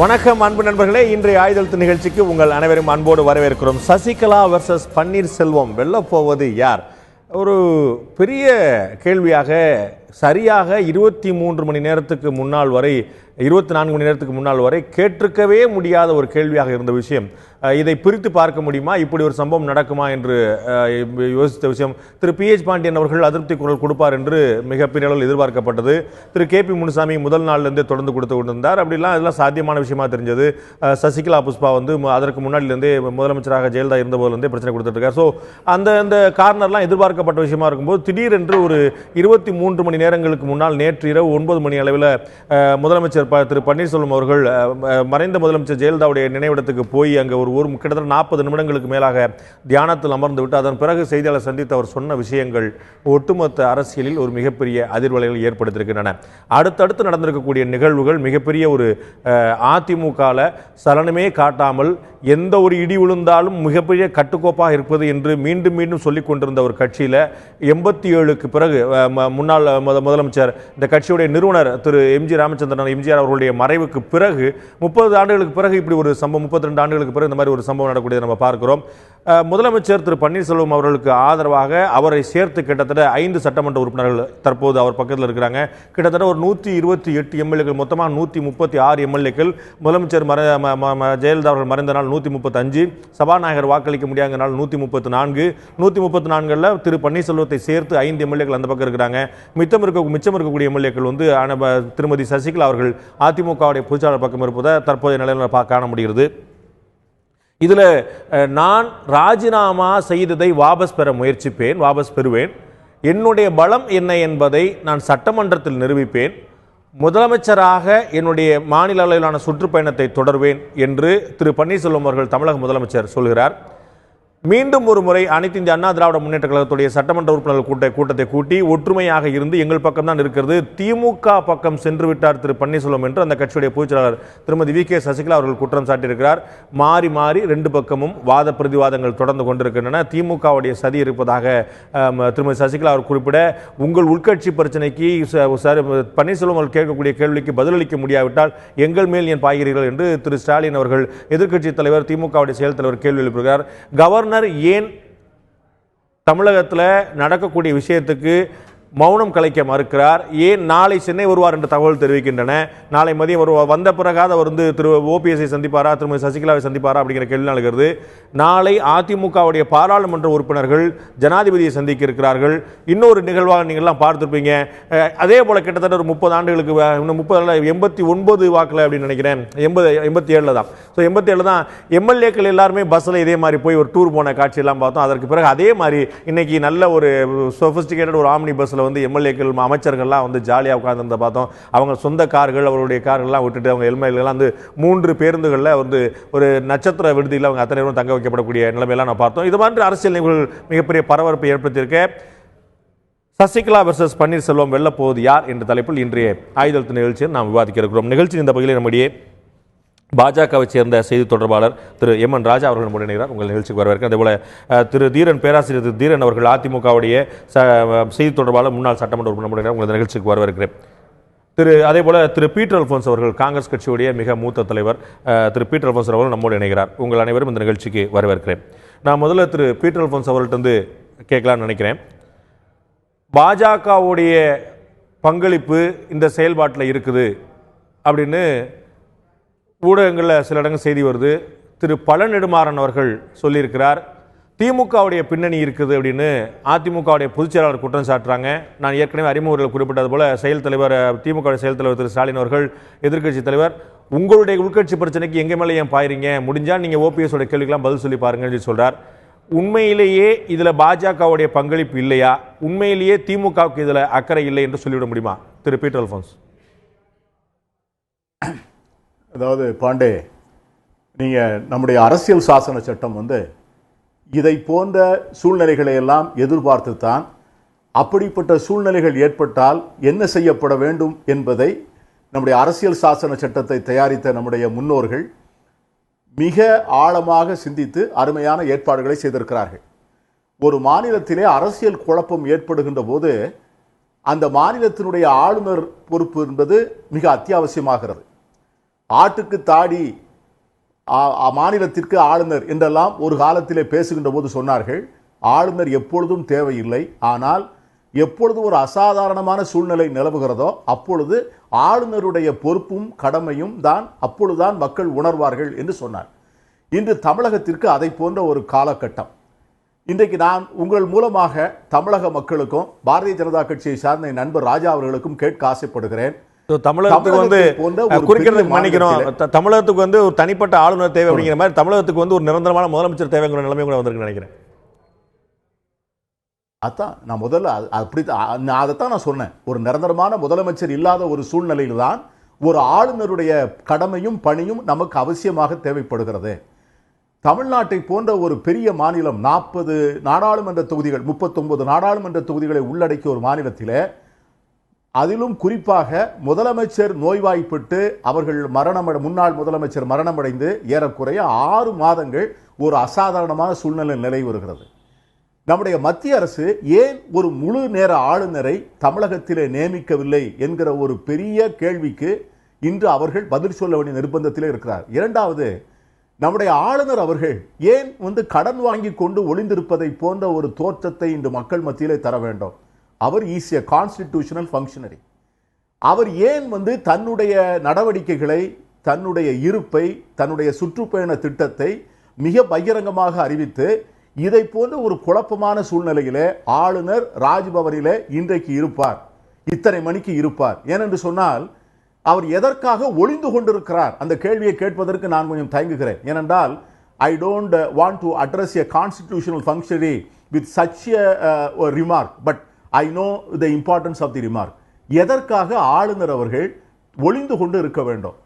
வணக்கம் அன்பு நண்பர்களே, இன்றைய ஆயுதெழுத்து நிகழ்ச்சிக்கு உங்கள் அனைவரும் அன்போடு வரவேற்கிறோம். சசிகலா வர்சஸ் பன்னீர்செல்வம் வெல்லப் போவது யார்? ஒரு பெரிய கேள்வியாக சரியாக 23 மணி நேரத்துக்கு முன்னால் வரை 24 மணி நேரத்துக்கு முன்னால் வரை கேட்டிருக்கவே முடியாத ஒரு கேள்வியாக இருந்த விஷயம். இதை பிரித்து பார்க்க முடியுமா, இப்படி ஒரு சம்பவம் நடக்குமா என்று யோசித்த விஷயம். திரு PH பாண்டியன் அவர்கள் அதிருப்தி குரல் கொடுப்பார் என்று மிகப்பெரிய அளவில் எதிர்பார்க்கப்பட்டது. திரு KP முனுசாமி முதல் நாளிலிருந்தே தொடர்ந்து கொடுத்து கொண்டிருந்தார். அப்படிலாம் இதெல்லாம் சாத்தியமான விஷயமா தெரிஞ்சது. சசிகலா புஷ்பா வந்து அதற்கு முன்னாடியிலேருந்தே முதலமைச்சராக ஜெயலலிதா இருந்தபோதுலேருந்தே பிரச்சனை கொடுத்துட்டு இருக்கார். ஸோ அந்த கார்னர்லாம் எதிர்பார்க்கப்பட்ட விஷயமா இருக்கும்போது திடீரென்று ஒரு 23 மணி நேரங்களுக்கு முன்னால் நேற்று இரவு 9 மணி அளவில் முதலமைச்சர் திரு பன்னீர்செல்வம் அவர்கள் மறைந்த முதலமைச்சர் ஜெயலலிதாவுடைய நினைவிடத்துக்கு போய் அங்கே ஒரு கிட்டத்தட்ட 40 நிமிடங்களுக்கு மேலாக தியானத்தில் அமர்ந்து விட்டு அதன் பிறகு செய்தியாளர் சந்தித்து அவர் சொன்ன விஷயங்கள் ஒட்டுமொத்த அரசியலில் ஒரு மிகப்பெரிய அதிர்வலைகளை ஏற்படுத்தியிருக்கின்றன. அடுத்தடுத்து நடந்திருக்கக்கூடிய நிகழ்வுகள் மிகப்பெரிய ஒரு அதிமுகவில் சலனமே காட்டாமல் எந்த ஒரு இடி விழுந்தாலும் மிகப்பெரிய கட்டுக்கோப்பாக இருப்பது என்று மீண்டும் மீண்டும் சொல்லிக் கொண்டிருந்த ஒரு கட்சியில் 87க்கு பிறகு முன்னாள் முதலமைச்சர் இந்த கட்சியுடைய நிறுவனர் திரு எம்ஜிஆர் அவர்களுடைய மறைவுக்கு பிறகு 30 ஆண்டுகளுக்கு பிறகு இப்படி ஒரு சம்பவம், 32 ஆண்டுகளுக்கு பிறகு இந்த மாதிரி ஒரு சம்பவம் நடக்கூடியதை நம்ம பார்க்கிறோம். முதலமைச்சர் திரு பன்னீர்செல்வம் அவர்களுக்கு ஆதரவாக அவரை சேர்த்து கிட்டத்தட்ட 5 சட்டமன்ற உறுப்பினர்கள் தற்போது அவர் பக்கத்தில் இருக்கிறாங்க. கிட்டத்தட்ட ஒரு 128 எம்எல்ஏக்கள், மொத்தமாக 136 எம்எல்ஏக்கள். முதலமைச்சர் ஜெயலலிதா அவர்கள் மறைந்த நாள் 135, சபாநாயகர் வாக்களிக்க முடியாத நாள் 134. 134ல் திரு பன்னீர்செல்வத்தை சேர்த்து 5 எம்எல்ஏக்கள் அந்த பக்கம் இருக்கிறாங்க. மிச்சம் இருக்கக்கூடிய எம்எல்ஏக்கள் வந்து திருமதி சசிகலா அவர்கள் அதிமுகவுடைய பொதுச்சாளர் பக்கம் இருப்பதை தற்போதைய நிலையில் காண முடிகிறது. இதில் நான் ராஜினாமா செய்ததை வாபஸ் பெறுவேன். என்னுடைய பலம் என்ன என்பதை நான் சட்டமன்றத்தில் நிரூபிப்பேன். முதலமைச்சராக என்னுடைய மாநில அளவிலான சுற்றுப்பயணத்தை தொடர்வேன் என்று திரு பன்னீர்செல்வம் அவர்கள் தமிழக முதலமைச்சர் சொல்கிறார். மீண்டும் ஒரு முறை அனைத்து இந்திய அண்ணா திராவிட முன்னேற்ற கழகத்துடைய சட்டமன்ற உறுப்பினர்கள் கூட்டத்தை கூட்டி ஒற்றுமையாக இருந்து எங்கள் பக்கம் தான் இருக்கிறது, திமுக பக்கம் சென்று விட்டார் திரு பன்னீர்செல்வம் என்று அந்த கட்சியுடைய பொதுச்செயலாளர் திருமதி VK சசிகலா அவர்கள் குற்றம் சாட்டியிருக்கிறார். மாறி மாறி 2 பக்கமும் வாத பிரதிவாதங்கள் தொடர்ந்து கொண்டிருக்கின்றன. திமுகவுடைய சதி இருப்பதாக திருமதி சசிகலா அவர் குறிப்பிட, உங்கள் உள்கட்சி பிரச்சனைக்கு பன்னீர்செல்வம் அவர்கள் கேட்கக்கூடிய கேள்விக்கு பதிலளிக்க முடியாவிட்டால் எங்கள் மேல் ஏன் பாய்கிறீர்கள் என்று திரு ஸ்டாலின் அவர்கள் எதிர்க்கட்சி தலைவர் திமுகவுடைய செயல் தலைவர் கேள்வி எழுப்புகிறார். கவர்னர் ஏன் தமிழகத்தில் நடக்கக்கூடிய விஷயத்துக்கு மௌனம் கலைக்க மறுக்கிறார்? ஏன் நாளை சென்னை வருவார் என்ற தகவல் தெரிவிக்கின்றன. நாளை மதியம் வந்த பிறகாத அவர் வந்து திரு OPSஐ சந்திப்பாரா, திருமதி சசிகலாவை சந்திப்பாரா அப்படிங்கிற கேள்வி நடக்கிறது. நாளை அதிமுகவுடைய பாராளுமன்ற உறுப்பினர்கள் ஜனாதிபதியை சந்திக்க இருக்கிறார்கள். இன்னொரு நிகழ்வாக நீங்கள்லாம் பார்த்துருப்பீங்க. அதே போல கிட்டத்தட்ட ஒரு 30 ஆண்டுகளுக்கு இன்னும் 89 வாக்கில் அப்படின்னு நினைக்கிறேன், 87 தான். ஸோ 87 தான் எம்எல்ஏக்கள் எல்லாருமே பஸ்ஸில் இதே மாதிரி போய் ஒரு டூர் போன காட்சியெல்லாம் பார்த்தோம். அதற்கு பிறகு அதே மாதிரி இன்னைக்கு நல்ல ஒரு சொஃபிஸ்டிகேட்டட் ஒரு ஆம்னி பஸ்ஸில் வந்து எம்எல்ஏக்கள் அமைச்சர்கள்லாம் வந்து ஜாலியாக உட்கார்ந்து பார்த்தோம். அவங்க சொந்த கார்கள், அவருடைய கார்கள்லாம் விட்டுட்டு அவங்க எம்எல்ஏலாம் வந்து 3 பேருந்துகளில் வந்து ஒரு நட்சத்திர விடுதியில் அவங்க அத்தனை நேரம் தங்க வைக்கப்படக்கூடிய நிலைமையெல்லாம் நான் பார்த்தோம். இது மாதிரி அரசியல் நிகழ்வுகள் மிகப்பெரிய பரபரப்பை ஏற்படுத்தியிருக்க சசிகலா வர்சஸ் பன்னீர்செல்வம் வெல்லப் போவது யார் என்ற தலைப்பில் இன்றைய ஆயுதெழுத்து நிகழ்ச்சியில் நாம் விவாதிக்க இருக்கிறோம். நிகழ்ச்சியின் இந்த பகுதியில் நம்முடைய பாஜகவை சேர்ந்த செய்தி தொடர்பாளர் திரு MN ராஜா அவர்கள் முன்னிலைகிறார். உங்கள் நிகழ்ச்சிக்கு வரவேற்க. அதேபோல திரு தீரன், பேராசிரியர் திரு தீரன் அவர்கள் அதிமுகவுடைய செய்தி தொடர்பாளர் முன்னாள் சட்டமன்ற உறுப்பினர், உங்கள் நிகழ்ச்சிக்கு வரவேற்கிறேன். அதேபோல திரு பீட்டர் அல்போன்ஸ் அவர்கள் காங்கிரஸ் கட்சியுடைய மிக மூத்த தலைவர் திரு பீட்டர் அல்போன்ஸ் அவர்கள் நம்மோடு இணைகிறார். உங்கள் அனைவரும் இந்த நிகழ்ச்சிக்கு வரவேற்கிறேன். நான் முதல்ல திரு பீட்டர் அல்போன்ஸ் அவர்கள்ட்ட கேட்கலான்னு நினைக்கிறேன். பாஜகவுடைய பங்களிப்பு இந்த செயல்பாட்டில் இருக்குது அப்படின்னு ஊடகங்களில் சில இடங்கள் செய்தி வருது. திரு பழ நெடுமாறன் அவர்கள் சொல்லியிருக்கிறார். திமுகவுடைய பின்னணி இருக்குது அப்படின்னு அதிமுகவுடைய பொதுச்செயலாளர் குற்றம் சாட்டுறாங்க. நான் ஏற்கனவே அறிமுகத்தில் குறிப்பிட்டது போல திமுக செயல் தலைவர் திரு ஸ்டாலின் அவர்கள், எதிர்க்கட்சி தலைவர், உங்களுடைய உள்கட்சி பிரச்சனைக்கு எங்க மேலே ஏன் பாயிறீங்க, முடிஞ்சா நீங்க OPS உடைய கேள்விக்கெல்லாம் பதில் சொல்லி பாருங்கன்னு சொல்றார். உண்மையிலேயே இதுல பாஜகவுடைய பங்களிப்பு இல்லையா? உண்மையிலேயே திமுகவுக்கு இதுல அக்கறை இல்லை என்று சொல்லிவிட முடியுமா திரு பீட்டர் அல்போன்ஸ்? அதாவது பாண்டே, நீங்கள் நம்முடைய அரசியல் சாசன சட்டம் வந்து இதை போன்ற சூழ்நிலைகளை எல்லாம் எதிர்பார்த்துத்தான் அப்படிப்பட்ட சூழ்நிலைகள் ஏற்பட்டால் என்ன செய்யப்பட வேண்டும் என்பதை நம்முடைய அரசியல் சாசன சட்டத்தை தயாரித்த நம்முடைய முன்னோர்கள் மிக ஆழமாக சிந்தித்து அருமையான ஏற்பாடுகளை செய்திருக்கிறார்கள். ஒரு மாநிலத்திலே அரசியல் குழப்பம் ஏற்படுகின்ற போது அந்த மாநிலத்தினுடைய ஆளுநர் பொறுப்பு என்பது மிக அத்தியாவசியமாகிறது. ஆட்டுக்கு தாடி, மாநிலத்திற்கு ஆளுநர் என்றெல்லாம் ஒரு காலத்திலே பேசுகின்ற போது சொன்னார்கள். ஆளுநர் எப்பொழுதும் தேவையில்லை, ஆனால் எப்பொழுது ஒரு அசாதாரணமான சூழ்நிலை நிலவுகிறதோ அப்பொழுது ஆளுநருடைய பொறுப்பும் கடமையும் தான் அப்பொழுதுதான் மக்கள் உணர்வார்கள் என்று சொன்னார். இன்று தமிழகத்திற்கு அதை போன்ற ஒரு காலகட்டம். இன்றைக்கு நான் உங்கள் மூலமாக தமிழக மக்களுக்கும் பாரதிய ஜனதா கட்சியை சார்ந்த என் நண்பர் ராஜா அவர்களுக்கும் கேட்க ஆசைப்படுகிறேன். தமிழகத்துக்கு ஒரு தனிப்பட்ட ஆளுநர் தேவை அப்படிங்கிற மாதிரி தமிழகத்துக்கு ஒரு நிரந்தரமான முதலமைச்சர் தேவைங்கிற நிலைமை கூட வந்திருக்கு நினைக்கிறேன். அதான் நான் முதல்ல அதைத்தான் நான் சொன்னேன். ஒரு நிரந்தரமான முதலமைச்சர் இல்லாத ஒரு சூழ்நிலையில் தான் ஒரு ஆளுநருடைய கடமையும் பணியும் நமக்கு அவசியமாக தேவைப்படுகிறது. தமிழ்நாட்டை போன்ற ஒரு பெரிய மாநிலம், 40 நாடாளுமன்ற தொகுதிகள், 39 நாடாளுமன்ற தொகுதிகளை உள்ளடக்கிய ஒரு மாநிலத்திலே, அதிலும் குறிப்பாக முதலமைச்சர் நோய்வாய்ப்பட்டு அவர்கள் முன்னாள் முதலமைச்சர் மரணமடைந்து ஏறக்குறைய 6 மாதங்கள் ஒரு அசாதாரணமான சூழ்நிலை நிலை வருகிறது. நம்முடைய மத்திய அரசு ஏன் ஒரு முழு நேர ஆளுநரை தமிழகத்திலே நியமிக்கவில்லை என்கிற ஒரு பெரிய கேள்விக்கு இன்று அவர்கள் பதில் சொல்ல வேண்டிய நிர்பந்தத்திலே இருக்கிறார். இரண்டாவது, நம்முடைய ஆளுநர் அவர்கள் ஏன் கடன் வாங்கி கொண்டு ஒளிந்திருப்பதை போன்ற ஒரு தோற்றத்தை இன்று மக்கள் மத்தியிலே தர வேண்டும்? அவர் இஸ் எ கான்ஸ்டிடியூஷனல் ஃபங்க்ஷனரி. அவர் ஏன் தன்னுடைய நடவடிக்கைகளை, தன்னுடைய இருப்பை, தன்னுடைய சுற்றுப்பயண திட்டத்தை மிக பகிரங்கமாக அறிவித்து இதை போன்ற ஒரு குழப்பமான சூழ்நிலையிலே ஆளுநர் ராஜ்பவனிலே இன்றைக்கு இருப்பார், இத்தனை மணிக்கு இருப்பார் ஏனென்று சொன்னால் அவர் எதற்காக ஒளிந்து கொண்டிருக்கிறார்? அந்த கேள்வியை கேட்பதற்கு நான் கொஞ்சம் தயங்குகிறேன். ஏனென்றால் I don't want to address a constitutional functionary with such a remark, but I know the importance of the remark. எதற்காக ஆளுநர் அவர்கள் ஒளிந்து கொண்டு இருக்க வேண்டும்?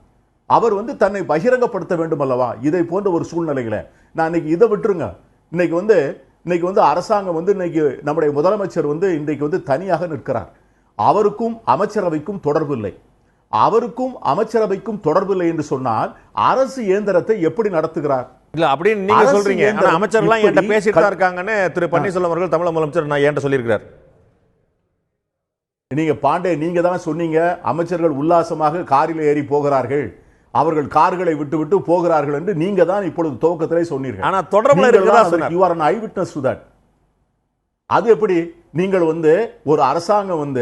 அவர் தன்னை பகிரங்கப்படுத்த வேண்டும் அல்லவா? இதை போன்ற ஒரு சூழ்நிலையில நான் இன்னைக்கு இதை விட்டுருங்க. இன்னைக்கு அரசாங்கம் இன்னைக்கு நம்முடைய முதலமைச்சர் இன்றைக்கு தனியாக நிற்கிறார். அவருக்கும் அமைச்சரவைக்கும் தொடர்பு இல்லை. அவருக்கும் அமைச்சரவைக்கும் தொடர்பு இல்லை என்று சொன்னால் அரசு இயந்திரத்தை எப்படி நடத்துகிறார்? இல்ல அப்படின்னு நீங்க சொல்றீங்க. ஆனா அமைச்சர்லாம் என்கிட்ட பேசிட்டு தான் இருக்காங்கன்னு திரு பன்னீர்செல்வம் அவர்கள் தமிழக முதலமைச்சர் நான் என்கிட்ட சொல்லியிருக்கிறார். நீங்க பாண்டே, நீங்க தான் சொன்னீங்க அமைச்சர்கள் உல்லாசமாக காரில் ஏறி போகிறார்கள், அவர்கள் கார்களை விட்டு விட்டு போகிறார்கள் என்று நீங்க தான் இப்பொழுது துவக்கத்திலே சொன்னீர்கள். ஆனா தொடர்புல இருக்கிறதா சொன்னார். You are an eyewitness to that. அது எப்படி? நீங்கள் ஒரு அரசாங்கம்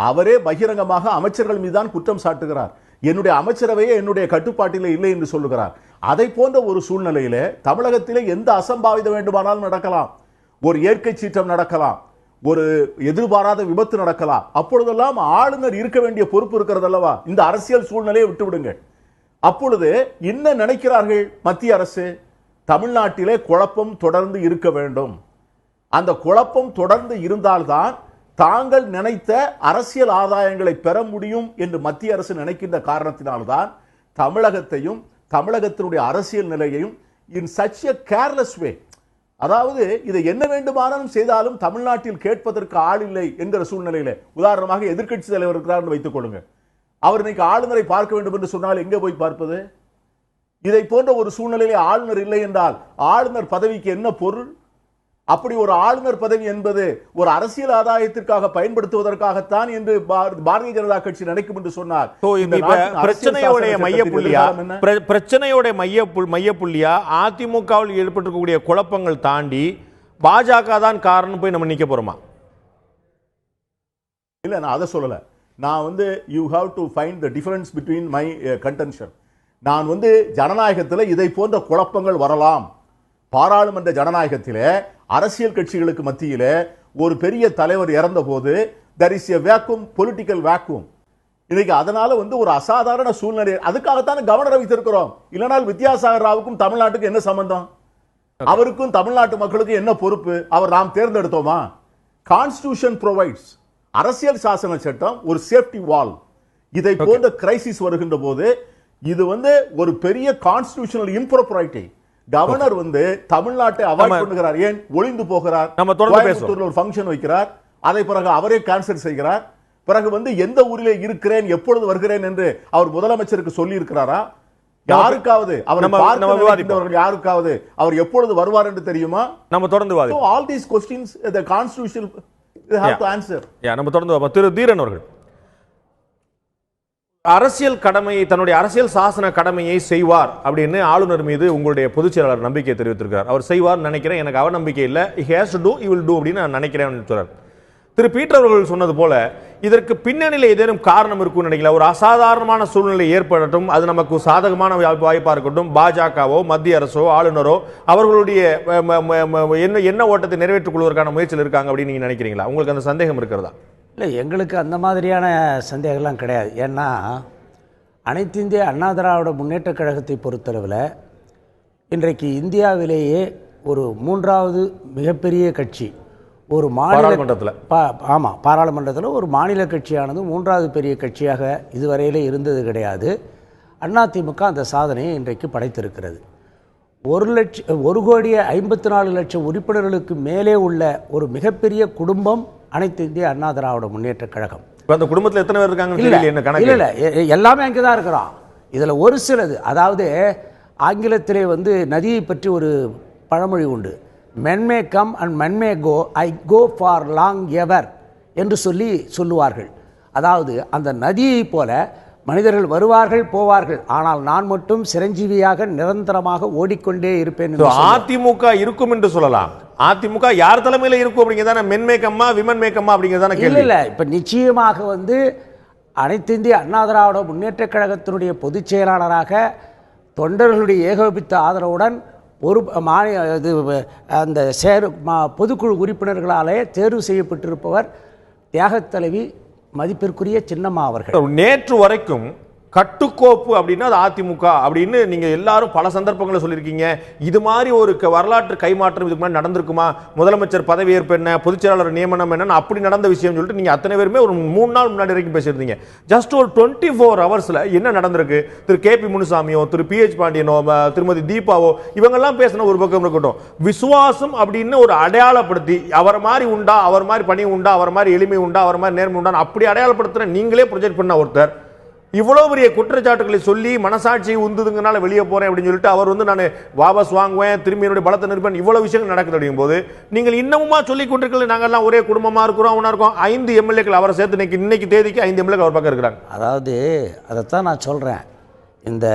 அவரே பகிரங்கமாக அமைச்சர்கள் மீது தான் குற்றம் சாட்டுகிறார். என்னுடைய அமைச்சரவையே என்னுடைய கட்டுப்பாட்டிலே இல்லை என்று சொல்லுகிறார். அதை போன்ற ஒரு சூழ்நிலையிலே தமிழகத்திலே எந்த அசம்பாவிதம் வேண்டுமானாலும் நடக்கலாம். ஒரு இயற்கை சீற்றம் நடக்கலாம், ஒரு எதிர்பாராத விபத்து நடக்கலாம். அப்பொழுதெல்லாம் ஆளுநர் இருக்க வேண்டிய பொறுப்பு இருக்கிறது அல்லவா? இந்த அரசியல் சூழ்நிலையை விட்டு விடுங்கள். அப்பொழுது என்ன நினைக்கிறார்கள் மத்திய அரசு? தமிழ்நாட்டிலே குழப்பம் தொடர்ந்து இருக்க வேண்டும். அந்த குழப்பம் தொடர்ந்து இருந்தால்தான் தாங்கள் நினைத்த அரசியல் ஆதாயங்களை பெற முடியும் என்று மத்திய அரசு நினைக்கின்ற காரணத்தினால்தான் தமிழகத்தையும் தமிழகத்தினுடைய அரசியல் நிலையையும் இன் சச் எ கேர்லெஸ் வே, அதாவது இதை என்ன வேண்டுமானாலும் செய்தாலும் தமிழ்நாட்டில் கேட்பதற்கு ஆள் இல்லை என்கிற சூழ்நிலையில, உதாரணமாக எதிர்க்கட்சி தலைவர் இருக்கிறார் வைத்துக் கொள்ளுங்கள். அவர் இன்னைக்கு ஆளுநரை பார்க்க வேண்டும் என்று சொன்னால் எங்கே போய் பார்ப்பது? இதை போன்ற ஒரு சூழ்நிலையிலே ஆளுநர் இல்லை என்றால் ஆளுநர் பதவிக்கு என்ன பொருள்? அப்படி ஒரு ஆளுநர் பதவி என்பது ஒரு அரசியல் ஆதாயத்திற்காக பயன்படுத்துவதற்காகத்தான் என்று பாரதிய ஜனதா கட்சி நினைக்கும் என்று சொன்னார். பிரச்சனையோட மையப்புள்ளியா அதிமுகவில் ஏற்பட்டிருக்கக்கூடிய குழப்பங்கள் தாண்டி பாஜக தான் காரணம் போய் நம்ம நிக்க போறோமா? இல்ல, நான் அதை சொல்லல. நான் you have to find the difference between my contention. நான் ஜனநாயகத்தில் இதை போன்ற குழப்பங்கள் வரலாம். பாராளுமன்ற ஜனநாயகத்திலே அரசியல் கட்சிகளுக்கு மத்தியிலே ஒரு பெரிய தலைவர் இறந்த போது there is a vacuum, political vacuum. இன்னைக்கு அதனால ஒரு அசாதாரண சூழ்நிலை, அதுக்காகத்தான் கவர்னரை வைத்திருக்கிறோம். இல்லைனால் வித்யாசாகர் ராவுக்கும் தமிழ்நாட்டுக்கு என்ன சம்பந்தம்? அவருக்கும் தமிழ்நாட்டு மக்களுக்கு என்ன பொறுப்பு? அவர் நாம் தேர்ந்தெடுத்தோமா? கான்ஸ்டிடியூஷன் ப்ரொவைட்ஸ், அரசியல் சாசன சட்டம் ஒரு சேஃப்டி வால். இதை போன்ற கிரைசிஸ் வருகின்ற போது இது ஒரு பெரிய கான்ஸ்டிடியூஷனல் இம்ப்ராப்பரிட்டி. கவர்னர் தமிழ்நாட்டை அவாய்ட் பண்ணுகிறார். ஏன் ஒளிந்து போகிறார்? நம்ம தொடர்ந்து பேசுவோம். ஒரு ஃபங்க்ஷன் வைக்கிறார், அதை பிறகு அவரே கேன்சல் செய்கிறார். பிறகு எந்த ஊரிலே இருக்கிறேன், எப்பொழுது வருகிறேன் என்று அவர் முதலமைச்சருக்கு சொல்லி இருக்கிறாரா? யாருக்காவது அவர் யாருக்காவது அவர் எப்பொழுது வருவார் என்று தெரியுமா? நம்ம தொடர்ந்து வாதி. All these questions the constitution they have to answer. நம்ம தொடர்ந்து திரு தீரன் அவர்கள் அரசியல் கடமையை, தன்னுடைய அரசியல் சாசன கடமையை செய்வார் அப்படின்னு ஆளுநர் மீது உங்களுடைய பொதுச் செயலாளர் நம்பிக்கை தெரிவித்திருக்கிறார். அவர் செய்வார் நினைக்கிறேன், எனக்கு அவநம்பிக்கை இல்லை. he has to do, he will do அப்படின்னு நான் நினைக்கிறேன் சொல்றார். திரு பீட்டர் அவர்கள் சொன்னது போல இதற்கு பின்னணியில் ஏதேனும் காரணம் இருக்கும்னு நினைக்கல. ஒரு அசாதாரணமான சூழ்நிலை ஏற்படட்டும், அது நமக்கு சாதகமான வாய்ப்பா இருக்கட்டும், பாஜகவோ மத்திய அரசோ ஆளுநரோ அவர்களுடைய என்ன ஓட்டத்தை நிறைவேற்றிக் கொள்வதற்கான முயற்சியில் இருக்காங்க அப்படின்னு நீங்க நினைக்கிறீங்களா? உங்களுக்கு அந்த சந்தேகம் இருக்கிறதா? இல்லை, எங்களுக்கு அந்த மாதிரியான சந்தேகம்லாம் கிடையாது. ஏன்னா அனைத்து இந்திய அண்ணா திராவிட முன்னேற்றக் கழகத்தை பொறுத்தளவில் இன்றைக்கு இந்தியாவிலேயே ஒரு மூன்றாவது மிகப்பெரிய கட்சி, ஒரு பாராளுமன்றத்தில் ஆமாம், பாராளுமன்றத்தில் ஒரு மாநில கட்சியானது மூன்றாவது பெரிய கட்சியாக இதுவரையிலே இருந்தது கிடையாது. அதிமுக அந்த சாதனையை இன்றைக்கு படைத்திருக்கிறது. 1,54,00,000 உறுப்பினர்களுக்கு மேலே உள்ள ஒரு மிகப்பெரிய குடும்பம் அனைத்து இந்திய அண்ணா திராவிட முன்னேற்றக் கழகம். அந்த குடும்பத்தில் எத்தனை பேர் இருக்காங்க? இல்லை, எல்லாமே அங்கே தான் இருக்கிறோம். இதில் ஒரு சிலது, அதாவது ஆங்கிலத்திலே நதியை பற்றி ஒரு பழமொழி உண்டு, men may come and men may go, I go for long ever என்று சொல்லுவார்கள். அதாவது அந்த நதியை போல மனிதர்கள் வருவார்கள் போவார்கள், ஆனால் நான் மட்டும் சிரஞ்சீவியாக நிரந்தரமாக ஓடிக்கொண்டே இருப்பேன். அதிமுக இருக்கும் என்று சொல்லலாம். அதிமுக யார் தலைமையில் இருக்கும் அப்படிங்கிறதான மென்மேக்கம்மா விமன் மேக்கம்மா அப்படிங்கிறதான கேள்வி. இல்லை, இப்போ நிச்சயமாக அனைத்து இந்திய அண்ணா திராவிட முன்னேற்றக் கழகத்தினுடைய பொதுச் செயலாளராக தொண்டர்களுடைய ஏகோபித்த ஆதரவுடன் ஒரு அந்த பொதுக்குழு உறுப்பினர்களாலே தேர்வு செய்யப்பட்டிருப்பவர் தியாகத் தலைவி மதிப்பிற்குரிய சின்னம்மா அவர்கள். நேற்று வரைக்கும் கட்டுக்கோப்பு அப்படின்னா அது அதிமுக அப்படின்னு நீங்க எல்லாரும் பல சந்தர்ப்பங்களை சொல்லியிருக்கீங்க. இது மாதிரி ஒரு வரலாற்று கைமாற்றம் இதுக்கு முன்னாடி நடந்திருக்குமா? முதலமைச்சர் பதவியேற்பு என்ன, பொதுச் செயலாளர் நியமனம் என்ன, அப்படி நடந்த விஷயம் சொல்லிட்டு நீங்க அத்தனை பேருமே ஒரு 3 நாள் முன்னாடி வரைக்கும் பேசியிருந்தீங்க. ஜஸ்ட் ஒரு 24 ஹவர்ஸ்ல என்ன நடந்திருக்கு? திரு KP முனுசாமியோ, திரு PH பாண்டியனோ, திருமதி தீபாவோ இவங்கெல்லாம் பேசின ஒரு பக்கம் இருக்கட்டும், விசுவாசம் அப்படின்னு ஒரு அடையாளப்படுத்தி அவர் மாதிரி உண்டா, அவர் மாதிரி பணி உண்டா, அவர் மாதிரி எளிமை உண்டா, அவர் மாதிரி நேர்மை உண்டா அப்படி அடையாளப்படுத்துற நீங்களே ப்ரொஜெக்ட் பண்ண ஒருத்தர் இவ்வளவு பெரிய குற்றச்சாட்டுகளை சொல்லி மனசாட்சியை உந்துதுங்கனால வெளியே போறேன் அப்படின்னு சொல்லிட்டு அவர் நான் வாபஸ் வாங்குவேன், திரும்பி என்னுடைய பலத்தை நிற்பேன், இவ்வளவு விஷயங்கள் நடக்குது அப்படிங்கும் போது நீங்கள் இன்னமுமா சொல்லிக் கொண்டிருக்கல நாங்கெல்லாம் ஒரே குடும்பமா இருக்கிறோம், அவனா இருக்கோம். 5 MLAக்கள் அவரை சேர்த்து இன்னைக்கு தேதிக்கு 5 MLA அவர் பக்கம் இருக்கிறாங்க. அதாவது அதைத்தான் நான் சொல்றேன். இந்த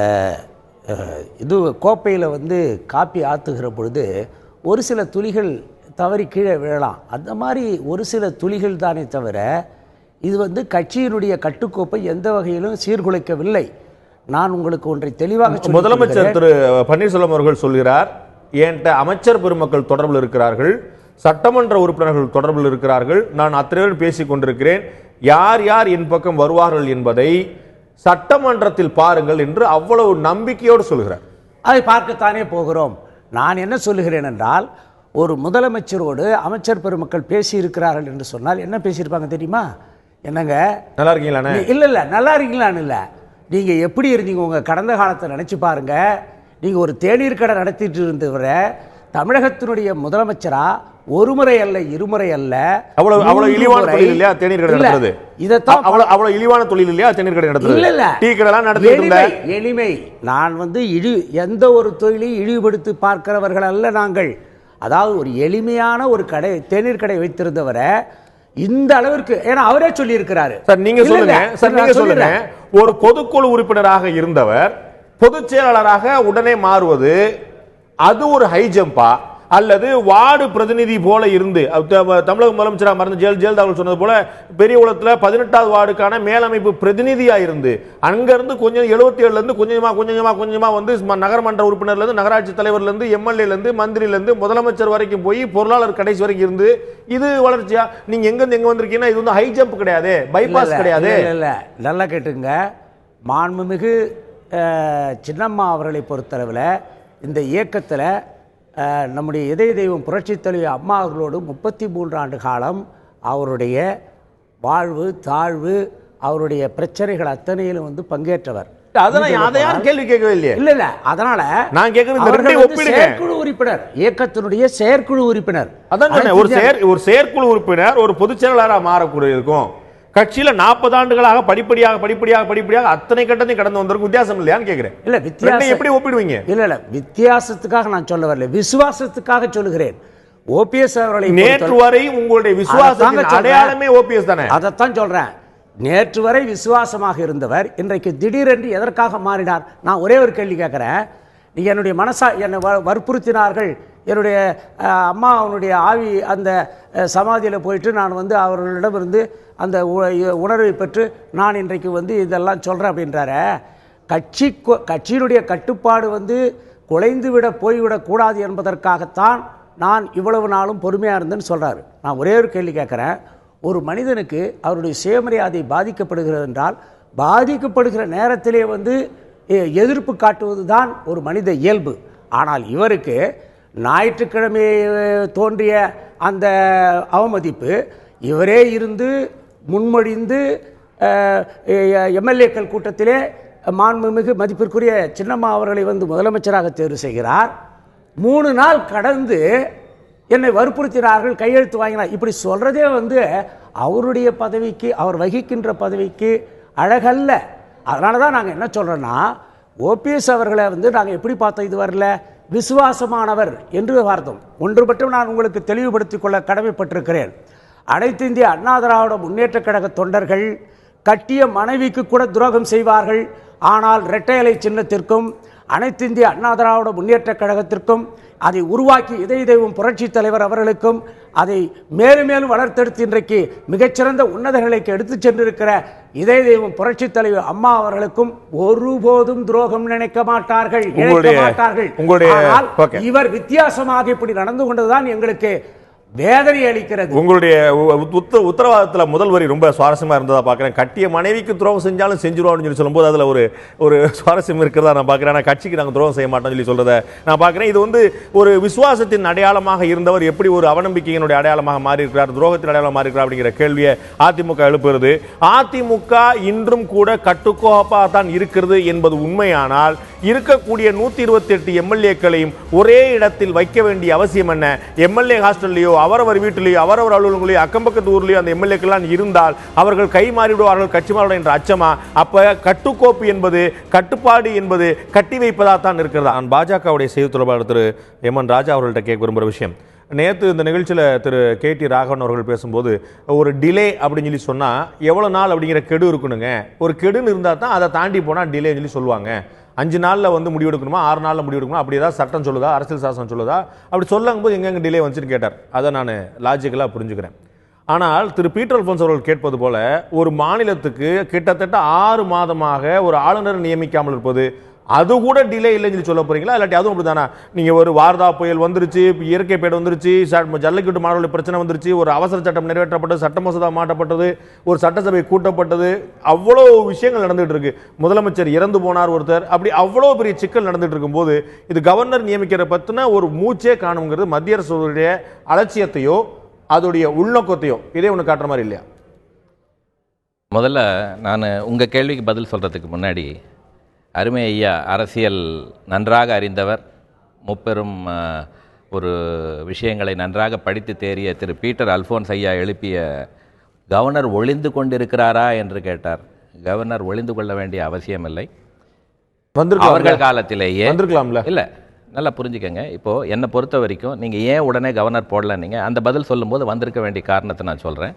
இது கோப்பையில் காப்பி ஆத்துகிற பொழுது ஒரு சில துளிகள் தவறி கீழே விழலாம். அந்த மாதிரி ஒரு சில துளிகள் தானே தவிர இது கட்சியினுடைய கட்டுக்கோப்பை எந்த வகையிலும் சீர்குலைக்கவில்லை. நான் உங்களுக்கு ஒன்றை தெளிவாக முதலமைச்சர் திரு பன்னீர்செல்வம் அவர்கள் சொல்கிறார், என்கிட்ட அமைச்சர் பெருமக்கள் தொடர்பில் இருக்கிறார்கள், சட்டமன்ற உறுப்பினர்கள் தொடர்பில் இருக்கிறார்கள், நான் அத்தனை பேர் பேசிக் கொண்டிருக்கிறேன், யார் யார் என் பக்கம் வருவார்கள் என்பதை சட்டமன்றத்தில் பாருங்கள் என்று அவ்வளவு நம்பிக்கையோடு சொல்கிறார். அதை பார்க்கத்தானே போகிறோம். நான் என்ன சொல்லுகிறேன் என்றால், ஒரு முதலமைச்சரோடு அமைச்சர் பெருமக்கள் பேசி இருக்கிறார்கள் என்று சொன்னால் என்ன பேசியிருப்பாங்க தெரியுமா? என்னங்க நல்லா இருக்கீங்களா? இல்லை, நல்லா இருக்கீங்களான்னு இல்லை, நீங்கள் எப்படி இருந்தீங்க உங்கள் கடந்த காலத்தை நினச்சி பாருங்க. நீங்கள் ஒரு தேநீர் கடை நடத்திட்டு இருந்தவர தமிழகத்தினுடைய முதலமைச்சரா ஒரு முறை அல்ல, இருமுறை அல்ல. அவ்வளவு இழிவான தொழில் இல்லையா தேநீர் கடை நடத்துறது? இதைத்தான் அவ்வளவு இழிவான தொழில் இல்லையா தேநீர் கடை நடத்துறது? இல்ல, டீ கடைலாம் நடத்துறது எளிமை. நான் எந்த ஒரு தொழிலையும் இழிவுபடுத்தி பார்க்கிறவர்கள் அல்ல நாங்கள். அதாவது ஒரு எளிமையான ஒரு கடை, தேநீர் கடை வைத்திருந்தவரை இந்த அளவிற்கு, ஏன்னா அவரே சொல்லி இருக்கிறாரு. சார் நீங்க சொல்லுங்க, ஒரு பொதுக்குழு உறுப்பினராக இருந்தவர் பொதுச் செயலாளராக உடனே மாறுவது அது ஒரு ஹை ஜம்பா, அல்லது வார்டு பிரதிநிதி போல இருந்து தமிழக முதலமைச்சராக மறந்து ஜெயலலிதா அவர்கள் சொன்னது போல பெரிய உலகத்தில் 18வது வார்டுக்கான மேலமைப்பு பிரதிநிதியா இருந்து அங்கிருந்து கொஞ்சம் 77ல இருந்து கொஞ்சமா நகரமன்ற உறுப்பினர்ல இருந்து, நகராட்சி தலைவர்ல இருந்து, MLAல இருந்து, மந்திரில இருந்து, முதலமைச்சர் வரைக்கும் போய் பொருளாளர் கடைசி வரைக்கும் இருந்து இது வளர்ச்சியா? நீங்க எங்க வந்திருக்கீங்கன்னா இது ஹை ஜம்ப் கிடையாது, பைபாஸ் கிடையாது. இல்ல, நல்லா கேட்டுங்க. மாண்புமிகு சின்னம்மா அவர்களை பொறுத்தளவில் இந்த இயக்கத்தில் நம்முடைய இதய தெய்வம் புரட்சித் தலைவர் அம்மா அவர்களோடு 33 ஆண்டு காலம் அவருடைய வாழ்வு தாழ்வு அவருடைய பிரச்சனைகள் அத்தனையிலும் பங்கேற்றவர். கேள்வி கேட்கவே இல்லையே. இல்ல, அதனால நான் செயற்குழு உறுப்பினர், இயக்கத்தினுடைய செயற்குழு உறுப்பினர். அதான் ஒரு செயற்குழு உறுப்பினர் ஒரு பொதுச் செயலாளராக மாறக்கூடிய இருக்கும். கட்சியில 40 ஆண்டுகளாக படிப்படியாக அத்தனை கட்டத்தையும் கடந்து வந்திருக்கும். வித்தியாசம் இல்லையான்னு கேட்கிறேன். இல்ல, வித்தியாசம் எப்படி ஒப்பிடுவீங்க? இல்ல, வித்தியாசத்துக்காக நான் சொல்ல வரல, விசுவாசத்துக்காக சொல்லுகிறேன். ஓபிஎஸ் அவர்களை நேற்று வரை உங்களுடைய விசுவாசத்தின் அடையாளமே ஓபிஎஸ் தானே. அதைத்தான் சொல்றேன். நேற்று வரை விசுவாசமாக இருந்தவர் இன்றைக்கு திடீரென்று எதற்காக மாறினார்? நான் ஒரே ஒரு கேள்வி கேட்குறேன். நீங்கள் என்னுடைய என்னை வற்புறுத்தினார்கள். என்னுடைய அம்மா அவனுடைய ஆவி அந்த சமாதியில் போயிட்டு நான் அவர்களிடமிருந்து அந்த உணர்வை பெற்று நான் இன்றைக்கு இதெல்லாம் சொல்கிறேன் அப்படின்றார. கட்சியினுடைய கட்டுப்பாடு குலைந்துவிட போய்விடக்கூடாது என்பதற்காகத்தான் நான் இவ்வளவு நாளும் பொறுமையாக இருந்தேன்னு சொல்கிறாரு. நான் ஒரே ஒரு கேள்வி கேட்குறேன். ஒரு மனிதனுக்கு அவருடைய சுயமரியாதை பாதிக்கப்படுகிறது என்றால் பாதிக்கப்படுகிற நேரத்திலே எதிர்ப்பு காட்டுவது தான் ஒரு மனித இயல்பு. ஆனால் இவருக்கு ஞாயிற்றுக்கிழமை தோன்றிய அந்த அவமதிப்பு இவரே இருந்து முன்மொழிந்து எம்எல்ஏக்கள் கூட்டத்திலே மாண்புமிகு மதிப்பிற்குரிய சின்னம்மா அவர்களை முதலமைச்சராக தேர்வு செய்கிறார். 3 நாள் கடந்து என்னை வற்புறுத்தினார்கள், கையெழுத்து வாங்கினார். இப்படி சொல்றதே அவருடைய பதவிக்கு, அவர் வகிக்கின்ற பதவிக்கு அழகல்ல. அதனால தான் நாங்கள் என்ன சொல்றோன்னா, ஓபிஎஸ் அவர்களை நாங்கள் எப்படி பார்த்தோம், இது வரல விசுவாசமானவர் என்று பார்த்தோம். ஒன்று மட்டும் நான் உங்களுக்கு தெளிவுபடுத்திக் கொள்ள கடமைப்பட்டிருக்கிறேன். அனைத்து இந்திய அண்ணா திராவிட முன்னேற்ற கழக தொண்டர்கள் கட்டிய மனைவிக்கு கூட துரோகம் செய்வார்கள். ஆனால் இரட்டை இலை சின்னத்திற்கும் அனைத்து இந்திய அண்ணா திராவிட முன்னேற்ற கழகத்திற்கும் அதை உருவாக்கி இதய தெய்வம் புரட்சி தலைவர் அவர்களுக்கும் அதை மேலும் மேலும் வளர்த்தெடுத்து இன்றைக்கு மிகச்சிறந்த உன்னத நிலைக்கு எடுத்து சென்றிருக்கிற இதய தெய்வம் புரட்சி தலைவர் அம்மா அவர்களுக்கும் ஒருபோதும் துரோகம் நினைக்க மாட்டார்கள். இவர் வித்தியாசமாக இப்படி நடந்து கொண்டதுதான் எங்களுக்கு வேதனை அளிக்கிறது. உங்களுடைய உத்தரவாதத்தில் முதல் வரி ரொம்ப சுவாரஸ்யமா இருந்ததா பார்க்கிறேன். கட்டிய மனைவிக்கு துரோகம் செஞ்சாலும் செஞ்சிருவோம்னு சொல்லி சொல்லும்போது அதுல ஒரு சுவாரஸ்யம் இருக்கிறதா நான் பார்க்கிறேன். ஆனால் கட்சிக்கு நாங்கள் துரோகம் செய்ய மாட்டோம்னு சொல்லி சொல்றதை நான் பார்க்கிறேன். இது ஒரு விசுவாசத்தின் அடையாளமாக இருந்தவர் எப்படி ஒரு அவநம்பிக்கையினுடைய அடையாளமாக மாறி இருக்கிறார், துரோகத்தின் அடையாளம் மாறி இருக்கிறார் அப்படிங்கிற கேள்வியை அதிமுக எழுப்புகிறது. அதிமுக இன்றும் கூட கட்டுக்கோப்பாக தான் இருக்கிறது என்பது உண்மையானால் இருக்கக்கூடிய 128 எம்எல்ஏக்களையும் ஒரே இடத்தில் வைக்க வேண்டிய அவசியம் என்ன? எம்எல்ஏ ஹாஸ்டல்லையோ அவரவர் வீட்டிலேயோ அவரவர் அலுவலகங்களையோ அக்கம்பக்கத்து ஊர்லேயோ அந்த எம்எல்ஏக்கெல்லாம் இருந்தால் அவர்கள் கை மாறிவிடுவார்கள், கட்சி மாறிவிடும் என்ற அச்சமா? அப்ப கட்டுக்கோப்பு என்பது, கட்டுப்பாடு என்பது கட்டி வைப்பதா தான் இருக்கிறதா? நான் பாஜகவுடைய செய்தி தொடர்பாளர் திரு எம்.என். ராஜா அவர்கள்ட்ட கேட்க விரும்புகிற விஷயம், நேற்று இந்த நிகழ்ச்சியில் திரு கே.டி. ராகவன் அவர்கள் பேசும்போது ஒரு டிலே அப்படின்னு சொல்லி சொன்னால் எவ்வளோ நாள் அப்படிங்கிற கெடு இருக்கணுங்க, ஒரு கெடுன்னு இருந்தால் தான் அதை தாண்டி போனால் டிலேன்னு சொல்லி சொல்லுவாங்க. 5 நாளில் முடிவெடுக்கணுமா, 6 நாளில் முடிவெடுக்கணுமா, அப்படி ஏதாவது சட்டம் சொல்லுதா, அரசியல் சாசனம் சொல்லுதா? அப்படி சொல்லும் போது எங்கெங்கே டிலே வந்துச்சுன்னு கேட்டார். அதை நான் லாஜிக்கலாக புரிஞ்சுக்கிறேன். ஆனால் திரு பீட்டர் அல்போன்ஸ் அவர்கள் கேட்பது போல ஒரு மாநிலத்துக்கு கிட்டத்தட்ட 6 மாதமாக ஒரு ஆளுநர் நியமிக்காமல் இருப்பது, அது கூட டிலே இல்லைன்னு சொல்ல போறீங்களா? இல்லாட்டி அதுவும் அப்படிதானா? நீங்க ஒரு வார்தா புயல் வந்துருச்சு, இயற்கை பேடு வந்துருச்சு, ஜல்லிக்கட்டு மாணவர்கள் பிரச்சனை வந்துருச்சு, ஒரு அவசர சட்டம் நிறைவேற்றப்பட்டது, சட்ட மசோதா மாற்றப்பட்டது, ஒரு சட்டசபை கூட்டப்பட்டது, அவ்வளோ விஷயங்கள் நடந்துட்டு இருக்கு. முதலமைச்சர் இறந்து போனார் ஒருத்தர், அப்படி அவ்வளோ பெரிய சிக்கல் நடந்துட்டு இருக்கும் போது இது கவர்னர் நியமிக்கிற பத்தின ஒரு மூச்சே காணுங்கிறது மத்திய அரசுடைய அலட்சியத்தையோ அதோடைய உள்நோக்கத்தையோ இதே ஒன்று காட்டுற மாதிரி இல்லையா? முதல்ல நான் உங்க கேள்விக்கு பதில் சொல்றதுக்கு முன்னாடி, அருமை ஐயா அரசியல் நன்றாக அறிந்தவர், முப்பெரும் ஒரு விஷயங்களை நன்றாக படித்து தேறிய திரு பீட்டர் அல்போன்ஸ் ஐயா எழுப்பிய கவர்னர் ஒளிந்து கொண்டிருக்கிறாரா என்று கேட்டார். கவர்னர் ஒளிந்து கொள்ள வேண்டிய அவசியம் இல்லை. அவர்கள் காலத்திலேயே இல்லை, நல்லா புரிஞ்சுக்கங்க. இப்போ என்னை பொறுத்த வரைக்கும் நீங்க ஏன் உடனே கவர்னர் போடலன்னீங்க, அந்த பதில் சொல்லும்போது வந்திருக்க வேண்டிய காரணத்தை நான் சொல்றேன்.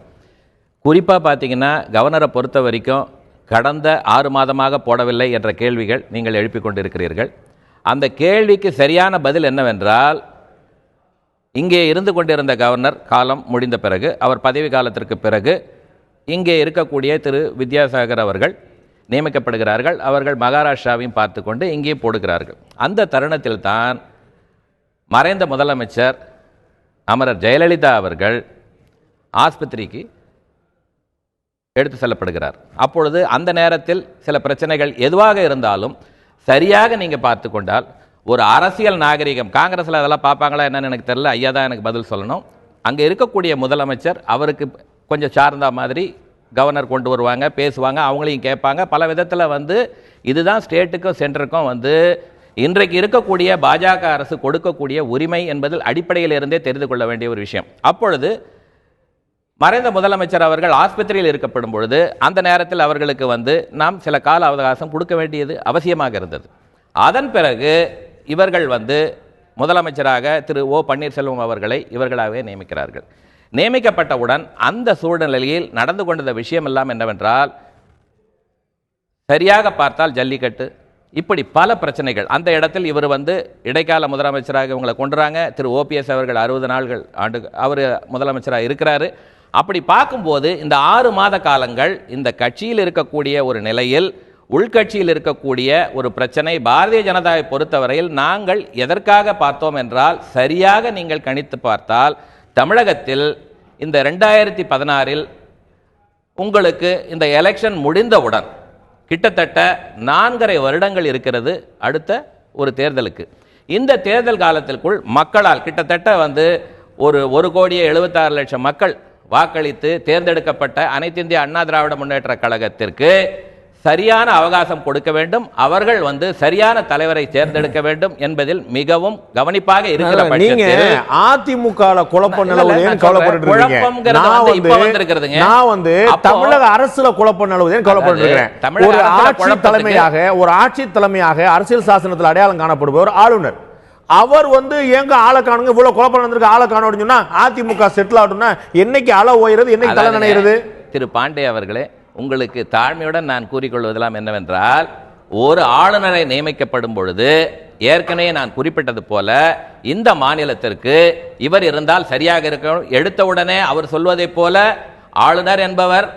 குறிப்பாக பார்த்தீங்கன்னா கவர்னரை பொறுத்த வரைக்கும் கடந்த 6 மாதமாக போடவில்லை என்ற கேள்விகள் நீங்கள் எழுப்பிக் கொண்டிருக்கிறீர்கள். அந்த கேள்விக்கு சரியான பதில் என்னவென்றால், இங்கே இருந்து கொண்டிருந்த கவர்னர் காலம் முடிந்த பிறகு, அவர் பதவி காலத்திற்கு பிறகு இங்கே இருக்கக்கூடிய திரு வித்யாசாகர் அவர்கள் நியமிக்கப்படுகிறார்கள். அவர்கள் மகாராஷ்டிராவையும் பார்த்து கொண்டு இங்கே போடுகிறார்கள். அந்த தருணத்தில் தான் மறைந்த முதலமைச்சர் அமரர் ஜெயலலிதா அவர்கள் ஆஸ்பத்திரிக்கு எடுத்து செல்லப்படுகிறார். அப்பொழுது அந்த நேரத்தில் சில பிரச்சனைகள் எதுவாக இருந்தாலும் சரியாக நீங்கள் பார்த்து கொண்டால் ஒரு அரசியல் நாகரிகம், காங்கிரஸில் அதெல்லாம் பார்ப்பாங்களா என்னன்னு எனக்கு தெரியல, ஐயா தான் எனக்கு பதில் சொல்லணும். அங்கே இருக்கக்கூடிய முதலமைச்சர் அவருக்கு கொஞ்சம் சார்ந்த மாதிரி கவர்னர் கொண்டு வருவாங்க, பேசுவாங்க, அவங்களையும் கேட்பாங்க. பல விதத்தில் இதுதான் ஸ்டேட்டுக்கும் சென்டருக்கும் இன்றைக்கு இருக்கக்கூடிய பாஜக அரசு கொடுக்கக்கூடிய உரிமை என்பதில் அடிப்படையில் இருந்தே தெரிந்து கொள்ள வேண்டிய ஒரு விஷயம். அப்பொழுது மறைந்த முதலமைச்சர் அவர்கள் ஆஸ்பத்திரியில் இருக்கப்படும் பொழுது அந்த நேரத்தில் அவர்களுக்கு நாம் சில கால அவகாசம் கொடுக்க வேண்டியது அவசியமாக இருந்தது. அதன் பிறகு இவர்கள் முதலமைச்சராக திரு ஓ பன்னீர்செல்வம் அவர்களை இவர்களாகவே நியமிக்கிறார்கள். நியமிக்கப்பட்டவுடன் அந்த சூழ்நிலையில் நடந்து கொண்ட விஷயம் எல்லாம் என்னவென்றால், சரியாக பார்த்தால் ஜல்லிக்கட்டு, இப்படி பல பிரச்சனைகள். அந்த இடத்தில் இவர் இடைக்கால முதலமைச்சராக இவங்களை கொண்டுறாங்க. திரு ஓபிஎஸ் அவர்கள் 60 ஆண்டு அவர் முதலமைச்சராக இருக்கிறாரு. அப்படி பார்க்கும்போது இந்த 6 மாத காலங்கள் இந்த கட்சியில் இருக்கக்கூடிய ஒரு நிலையில், உள்கட்சியில் இருக்கக்கூடிய ஒரு பிரச்சனை, பாரதிய ஜனதாவை பொறுத்தவரையில் நாங்கள் எதற்காக பார்த்தோம் என்றால், சரியாக நீங்கள் கணித்து பார்த்தால் தமிழகத்தில் இந்த 2016 உங்களுக்கு இந்த எலெக்ஷன் முடிந்தவுடன் கிட்டத்தட்ட 4.5 வருடங்கள் இருக்கிறது அடுத்த ஒரு தேர்தலுக்கு. இந்த தேர்தல் காலத்திற்குள் மக்களால் கிட்டத்தட்ட ஒரு 1,76,00,000 மக்கள் வாக்களித்து தேர்ந்தெடுக்கப்பட்ட அனைத்து இந்திய அண்ணா திராவிட முன்னேற்ற கழகத்திற்கு சரியான அவகாசம் கொடுக்க வேண்டும். அவர்கள் சரியான தலைவரை தேர்ந்தெடுக்க வேண்டும் என்பதில் மிகவும் கவனிப்பாக இருக்கிற நீங்க அதிமுக குழப்ப நிலவுதேன்னு கவலைப்பட்டு இருக்கீங்க. நான் தமிழக அரசுல குழப்ப நிலவுதேன்னு கவலைப்பட்டு இருக்கிறேன். ஒரு ஆட்சி தலைமையாக அரசியல் சாசனத்தில் அடையாளம் காணப்படுபவர் ஆளுநர். அவர் எங்க ஆளை காணுங்க, இவ்வளவு குழப்பம் நடந்திருக்கு, ஆளை காணோம் சொன்னா அதிமுக செட்டில் ஆகணும்னா என்னைக்கு அலை ஓய்கிறது, என்னைக்கு தலை நினைறது? திரு பாண்டே அவர்களே, உங்களுக்கு தாழ்மையுடன் நான் கூறிக்கொள்வதெல்லாம் என்னவென்றால், ஒரு ஆளுநரை நியமிக்கப்படும் பொழுது ஏற்கனவே நான் குறிப்பிட்டது போல இந்த மாநிலத்திற்கு இவர் இருந்தால் சரியாக இருக்கும். எடுத்தவுடனே அவர் சொல்வதை போல ஆளுநர் என்பவர்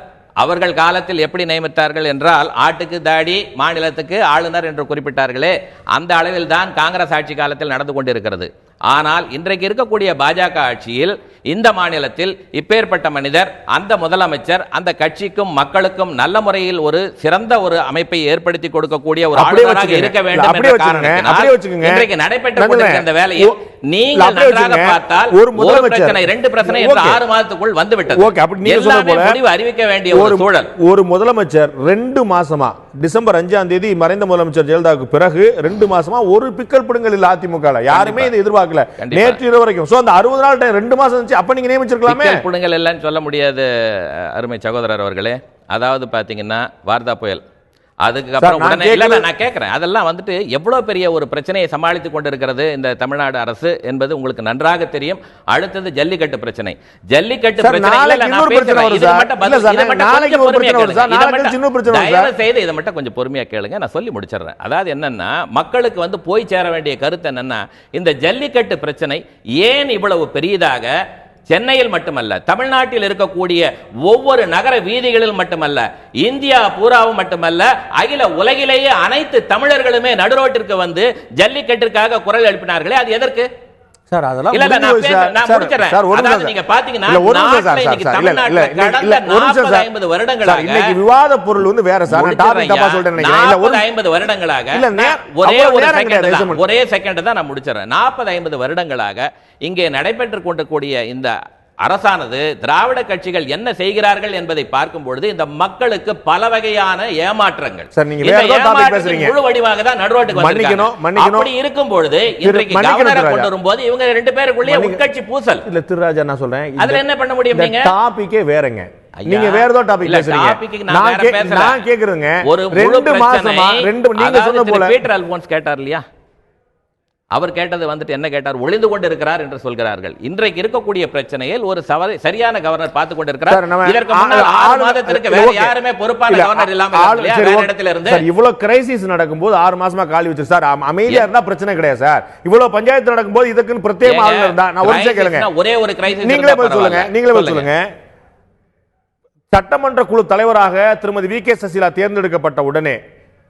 அவர்கள் காலத்தில் எப்படி நியமித்தார்கள் என்றால், ஆட்டுக்கு தாடி மாநிலத்துக்கு ஆளுநர் என்று குறிப்பிட்டார்களே, அந்த அளவில் தான் காங்கிரஸ் ஆட்சி காலத்தில் நடந்து கொண்டிருக்கிறது. ஆனால் இன்றைக்கு இருக்கக்கூடிய பாஜக ஆட்சியில் இந்த மாநிலத்தில் இப்பேற்பட்ட மனிதர், அந்த முதலமைச்சர், அந்த கட்சிக்கும் மக்களுக்கும் நல்ல முறையில் ஒரு சிறந்த ஒரு அமைப்பை ஏற்படுத்தி கொடுக்கக்கூடிய ஒரு ஆளுநராக இருக்க வேண்டும் என்ற காரணத்தினால் இன்றைக்கு நடைபெற்றுக் கொண்டிருக்கிற வேலையில் நீங்கள் நன்றாக பார்த்தால் ஒரு பிரச்சனை 2 பிரச்சனை என்று 6 மாதத்துக்குள் வந்துவிட்டது. எல்லாமே முடிவு அறிவிக்க வேண்டிய ஒரு சூழல். ஒரு முதலமைச்சர் 2 மாசமா, டிசம்பர் 5ஆம் தேதி மறைந்த முதலமைச்சர் ஜெயலலிதாவுக்கு பிறகு 2 மாசமா ஒரு பிக்கல் பிடுங்கல் இல்ல அதிமுக. யாருமே இதை எதிர்பார்க்கல நேற்று இரவு வரைக்கும். அந்த 60 நாள் 2 மாசம் அப்ப நீங்க நியமிச்சிருக்கலாமே. புடுங்கல் எல்லாம் சொல்ல முடியாது அருமை சகோதரர் அவர்களே. அதாவது பாத்தீங்கன்னா வார்தா புயல், அதுக்கப்புறம் உடனே நான் கேட்கிறேன், அதெல்லாம் எவ்வளவு பெரிய ஒரு பிரச்சனையை சமாளித்துக் கொண்டிருக்கிறது இந்த தமிழ்நாடு அரசு என்பது உங்களுக்கு நன்றாக தெரியும். அடுத்தது ஜல்லிக்கட்டு பிரச்சனை. ஜல்லிக்கட்டு பிரச்சனை இதை மட்டும் கொஞ்சம் பொறுமையா கேளுங்க, நான் சொல்லி முடிச்சிடுறேன். அதாவது என்னன்னா, மக்களுக்கு போய் சேர வேண்டிய கருத்து என்னன்னா, இந்த ஜல்லிக்கட்டு பிரச்சனை ஏன் இவ்வளவு பெரியதாக சென்னையில் மட்டுமல்ல, தமிழ்நாட்டில் இருக்கக்கூடிய ஒவ்வொரு நகர வீதிகளில் மட்டுமல்ல, இந்தியா பூராவும் மட்டுமல்ல, அகில உலகிலேயே அனைத்து தமிழர்களுமே நடுரோட்டிற்கு ஜல்லிக்கட்டிற்காக குரல் எழுப்பினார்களே, அது எதற்கு? சார் அதெல்லாம் நீங்க பாத்தீங்கன்னா இன்னைக்கு விவாத பொருள் வேற சார். 50 வருடங்களாக ஒரே செகண்ட் தான் நான் முடிச்சிடறேன். 40-50 வருடங்களாக இங்கே நடைபெற்றுக் கொண்டிருக்கூடிய இந்த அரசானது, திராவிட கட்சிகள் என்ன செய்கிறார்கள் என்பதை பார்க்கும் பொழுது இந்த மக்களுக்கு பல வகையான ஏமாற்றங்கள், முழு வடிவாக தான் நடுரோட்டுக்கு வந்திருக்காங்க. அப்படி இருக்கும் பொழுது இன்றைக்கு கவர்னரை கொண்டு வரும்போது இவங்க 2 பேருக்குள்ளே உட்கட்சி பூசல். இல்ல திருராஜா, நான் சொல்றேன், அதுல என்ன பண்ண முடியும்? நீங்க டாபிக்கே வேறங்க, நீங்க வேற ஏதோ டாபிக் பேசுறீங்க. நான் கேக்குறேங்க, ஒரு 2 மாசமா நீங்க சொன்ன போல பீட்டர் அல்போன்ஸ் கேட்டார் இல்லையா, அவர் கேட்டது என்ன கேட்டார்? ஒளிந்து கொண்டு இருக்கிறார் என்று சொல்கிறார்கள். இன்றைக்கு இருக்கக்கூடிய பிரச்சனையில் ஒரு சரியான கவர்னர் பார்த்து கொண்டிருக்கிறார். இதற்கு முன்னால் 6 மாதத்திற்கு வேற யாருமே பொறுப்பான கவர்னர் இல்லாம வேற இடத்துல இருந்து இவ்வளவு கிரைசிஸ் நடக்கும்போது 6 மாசமா காலி வச்சு சார், அமைதியா இருந்தா பிரச்சனை கிடையாது சார். இவ்வளவு பஞ்சாயத்து நடக்கும்போது இதுக்குன்னு பிரத்யேக ஆளுநர் இருந்தா நான் ஒரு கேளுங்க, ஒரே ஒரு கிரைசிஸ் நீங்களே சொல்லுங்க. சட்டமன்ற குழு தலைவராக திருமதி வி.கே. சசிகலா தேர்ந்தெடுக்கப்பட்ட உடனே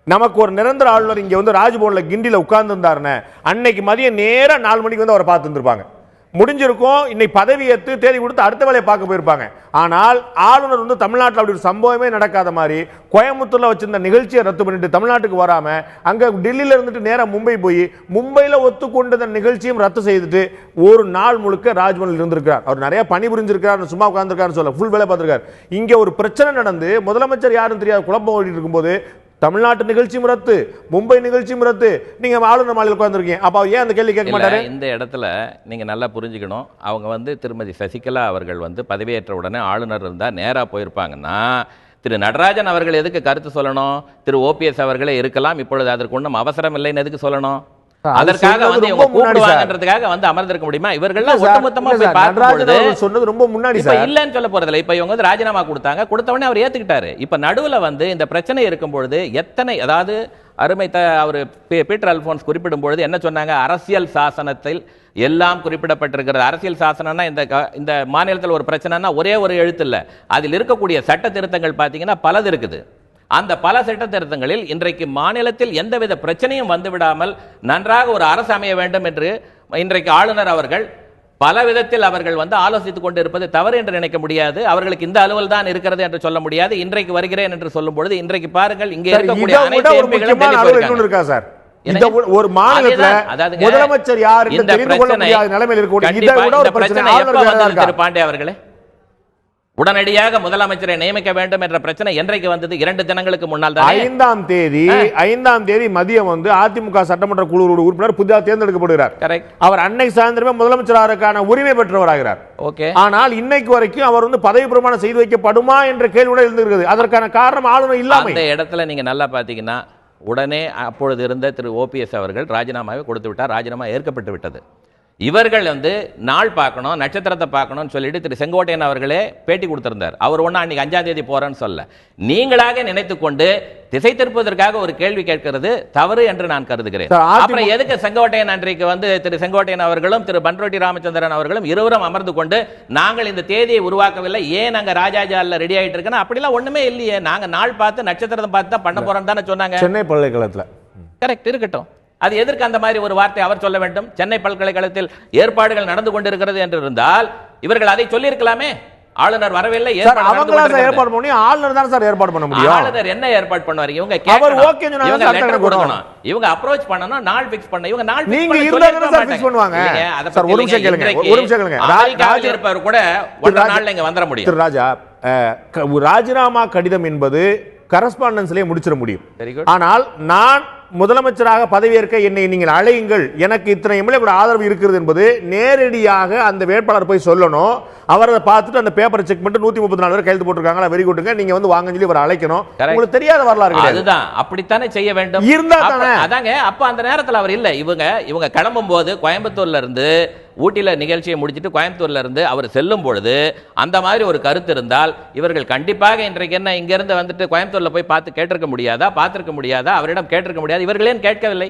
நமக்கு ஒரு நிரந்தர ஆளுநர் இங்க ராஜ்பவன்ல கிண்டில உட்கார்ந்து இருந்தாருன்னு அன்னைக்கு மதியம் நேரா 4 மணிக்கு அவரை பார்த்து இருந்திருப்பாங்க. முடிஞ்சிருக்கும், இன்னைக்கு பதவி ஏற்று தேதி கொடுத்து அடுத்த வேலையை பார்க்க போயிருப்பாங்க. ஆனால் ஆளுநர் தமிழ்நாட்டில் அப்படி ஒரு சம்பவமே நடக்காத மாதிரி கோயம்புத்தூர்ல வச்சிருந்த நிகழ்ச்சியை ரத்து பண்ணிட்டு தமிழ்நாட்டுக்கு வராம அங்க டெல்லியில இருந்துட்டு நேரா மும்பை போய் மும்பையில ஒத்துக்கொண்ட நிகழ்ச்சியும் ரத்து செய்துட்டு ஒரு நாள் முழுக்க ராஜ்பவனில் இருந்திருக்கிறார். அவர் நிறைய பணி புரிஞ்சிருக்காரு, சும்மா உட்கார்ந்துருக்காரு சொல்ல, ஃபுல் வேலை பார்த்திருக்காரு. இங்க ஒரு பிரச்சனை நடந்து முதலமைச்சர் யாரும் தெரியாது குழப்பம் ஓடிட்டு இருக்கும்போது தமிழ்நாட்டு நிகழ்ச்சியும் ரத்து, மும்பை நிகழ்ச்சியும் ரத்து, நீங்க ஆளுநர் மாளிகையில் உட்கார்ந்துருக்கீங்க. அப்ப ஏன் அந்த கேள்வி கேட்க மாட்டாரு? இந்த இடத்துல நீங்க நல்லா புரிஞ்சுக்கணும். அவங்க திருமதி சசிகலா அவர்கள் பதவியேற்ற உடனே ஆளுநர் இருந்தா நேரா போயிருப்பாங்கன்னா, திரு நடராஜன் அவர்கள் எதுக்கு கருத்து சொல்லணும்? திரு ஓபிஎஸ் அவர்களே இருக்கலாம், இப்பொழுது அதற்கு ஒன்றும் அவசரம் இல்லைன்னு எதுக்கு சொல்லணும்? அதற்காக வந்து இவங்க கூப்பிடுவாங்கன்றதுக்காக வந்து அமர்ந்திருக்க முடியுமா? இவர்கள்லாம் ஒட்டுமொத்தமா போய் பார்க்கும்போது சொன்னது ரொம்ப முன்னாடி இப்ப இல்லன்னு சொல்ல போறதில்ல. இப்ப இவங்க வந்து ராஜினாமா கொடுத்தாங்க, கொடுத்த உடனே அவர் ஏத்துக்கிட்டாரு. இப்ப நடுவுல வந்து இந்த பிரச்சனை இருக்கும் பொழுது எத்தனை, அதாவது அருமை அவர் பீட்டர் அல்போன்ஸ் குறிப்பிடும் பொழுது என்ன சொன்னாங்க? அரசியல் சாசனத்தில் எல்லாம் குறிப்பிடப்பட்டிருக்கிறது. அரசியல் சாசனம்னா இந்த மாநிலத்தில் ஒரு பிரச்சனைனா ஒரே ஒரு எழுத்து இல்ல, அதில் இருக்கக்கூடிய சட்ட திருத்தங்கள் பார்த்தீங்கன்னா பலது இருக்குது. அந்த பல சட்ட திருத்தங்களில் இன்றைக்கு மாநிலத்தில் எந்தவித பிரச்சனையும் வந்துவிடாமல் நன்றாக ஒரு அரசு அமைய வேண்டும் என்று இன்றைக்கு ஆளுநர் அவர்கள் பல விதத்தில் அவர்கள் வந்து ஆலோசித்துக் கொண்டு இருப்பது தவறு என்று நினைக்க முடியாது. அவர்களுக்கு இந்த அலுவல் தான் இருக்கிறது என்று சொல்ல முடியாது. இன்றைக்கு வருகிறேன் என்று சொல்லும் பொழுது இன்றைக்கு பாருங்கள் இங்கே இருக்கக்கூடிய அனைத்து எம்பிகளும் இருக்கா சார்? ஒரு மாநிலத்துல முதலமைச்சர் யார் என்று தெரிந்து கொள்ள முடியாத நிலைமையில் இருக்கக்கூடிய இதை விட ஒரு பிரச்சனை பாண்டே அவர்களே, உடனடியாக முதலமைச்சரை நியமிக்க வேண்டும் என்ற பிரச்சனை என்றைக்கு வந்தது? 2 தினங்களுக்கு முன்னால் தான். 5ஆம் தேதி மதியம் வந்து அதிமுக சட்டமன்ற குழு உறுப்பினர் புதிதாக தேர்ந்தெடுக்கப்படுகிறார். அவர் அன்னை சாயந்தரமே முதலமைச்சராக உரிமை பெற்றவராகிறார். ஆனால் இன்னைக்கு வரைக்கும் அவர் வந்து பதவி பிரமாணம் செய்து வைக்கப்படுமா என்ற கேள்வியோட இருந்திருக்கிறது. அதற்கான காரணம் ஆளுநர் இல்லாம. இந்த இடத்துல நீங்க நல்லா பாத்தீங்கன்னா உடனே அப்பொழுது இருந்த திரு ஓபிஎஸ் அவர்கள் ராஜினாமாவை கொடுத்து விட்டார். ராஜினாமா ஏற்கப்பட்டு விட்டது. இவர்கள் வந்து நாள் பார்க்கணும், நட்சத்திரத்தை பார்க்கணும்னு சொல்லிட்டு திரு செங்கோட்டையன் அவர்களே பேட்டி கொடுத்திருந்தார். அவர் ஒண்ணு அன்னைக்கு 5ஆம் தேதி போறேன்னு சொல்ல, நீங்களாக நினைத்துக் கொண்டு திசை திருப்பதற்காக ஒரு கேள்வி கேட்கிறது தவறு என்று நான் கருதுகிறேன். அப்புறம் எதுக்கு செங்கோட்டையன் அன்றைக்கு வந்து திரு செங்கோட்டையன் அவர்களும் திரு பன்ருட்டி ராமச்சந்திரன் அவர்களும் இருவரும் அமர்ந்து கொண்டு நாங்கள் இந்த தேதியை உருவாக்கவில்லை, ஏன் நாங்க ராஜாஜால ரெடி ஆயிட்டு இருக்கோம்? அப்படிலாம் ஒண்ணுமே இல்லையே, நாங்க நாள் பார்த்து நட்சத்திரத்தை பார்த்து தான் பண்ண போறோம் தானே சொன்னாங்க சென்னை பல்கலைக்கழகத்துல. கரெக்ட், இருக்கட்டும். அது எதற்கு அந்த மாதிரி ஒரு வார்த்தை அவர் சொல்ல வேண்டும்? சென்னை பல்கலைக்கழகத்தில் ஏற்பாடுகள் நடந்து கொண்டிருக்கிறது என்று இருந்தால் இவர்கள் அதை சொல்லி இருக்கலாமே. ஆளுநர் வரவில்லை, ஏற்பாடு பண்ணி ஆளுநர் தான் சார் ஏற்பாடு பண்ண முடியும். ஆளுநர் என்ன ஏற்பாடு பண்ணுவார்? இவங்க கேட்கணும், இவங்க லெட்டர் கொடுக்கணும், இவங்க அப்ரோச் பண்ணணும், நாள் ஃபிக்ஸ் பண்ண, இவங்க நாள் நீங்க இருந்தா சார் ஃபிக்ஸ் பண்ணுவாங்க. சார் ஒரு நிமிஷம் கேளுங்க, ஒரு நிமிஷம் கேளுங்க. ராஜா இருப்பவர் கூட ஒரு நாள்ல இங்க வந்துற முடியும். திரு ராஜா, ராஜினாமா கடிதம் என்பது கரஸ்பாண்டன்ஸ்லயே முடிச்சிட முடியும். ஆனால் நான் முதலமைச்சராக பதவியேற்க என்னை நீங்கள் அழையுங்கள், எனக்கு இத்தனை எம்எல்ஏ கூட ஆதரவு இருக்கிறது என்பது நேரடியாக அந்த வேட்பாளர் போய் சொல்லணும். அவர் அதை பார்த்துட்டு அந்த பேப்பரை செக் பண்ணிட்டு 134 பேர் கையெழுத்து போட்டுருக்காங்களா, வெரி குட்ங்க, நீங்க வந்து வாங்க சொல்லி அவர் அழைக்கணும். உங்களுக்கு தெரியாத வரலாறு அதுதான், அப்படித்தானே செய்ய வேண்டும். இருந்தா தானே அதாங்க. அப்ப அந்த நேரத்தில் அவர் இல்ல. இவங்க கிளம்பும் போது கோயம்புத்தூர்ல இருந்து ஊட்டியில நிகழ்ச்சியை முடிச்சிட்டு கோயம்புத்தூர்ல இருந்து அவர் செல்லும் பொழுது அந்த மாதிரி ஒரு கருத்து இருந்தால் இவர்கள் கண்டிப்பாக இன்றைக்கு என்ன இங்க இருந்து வந்துட்டு கோயம்புத்தூர்ல போய் பார்த்து கேட்டிருக்க முடியாதா, பார்த்திருக்க முடியாதா, அவரிடம் கேட்டிருக்க முடியாது. இவர்களே கேட்கவில்லை.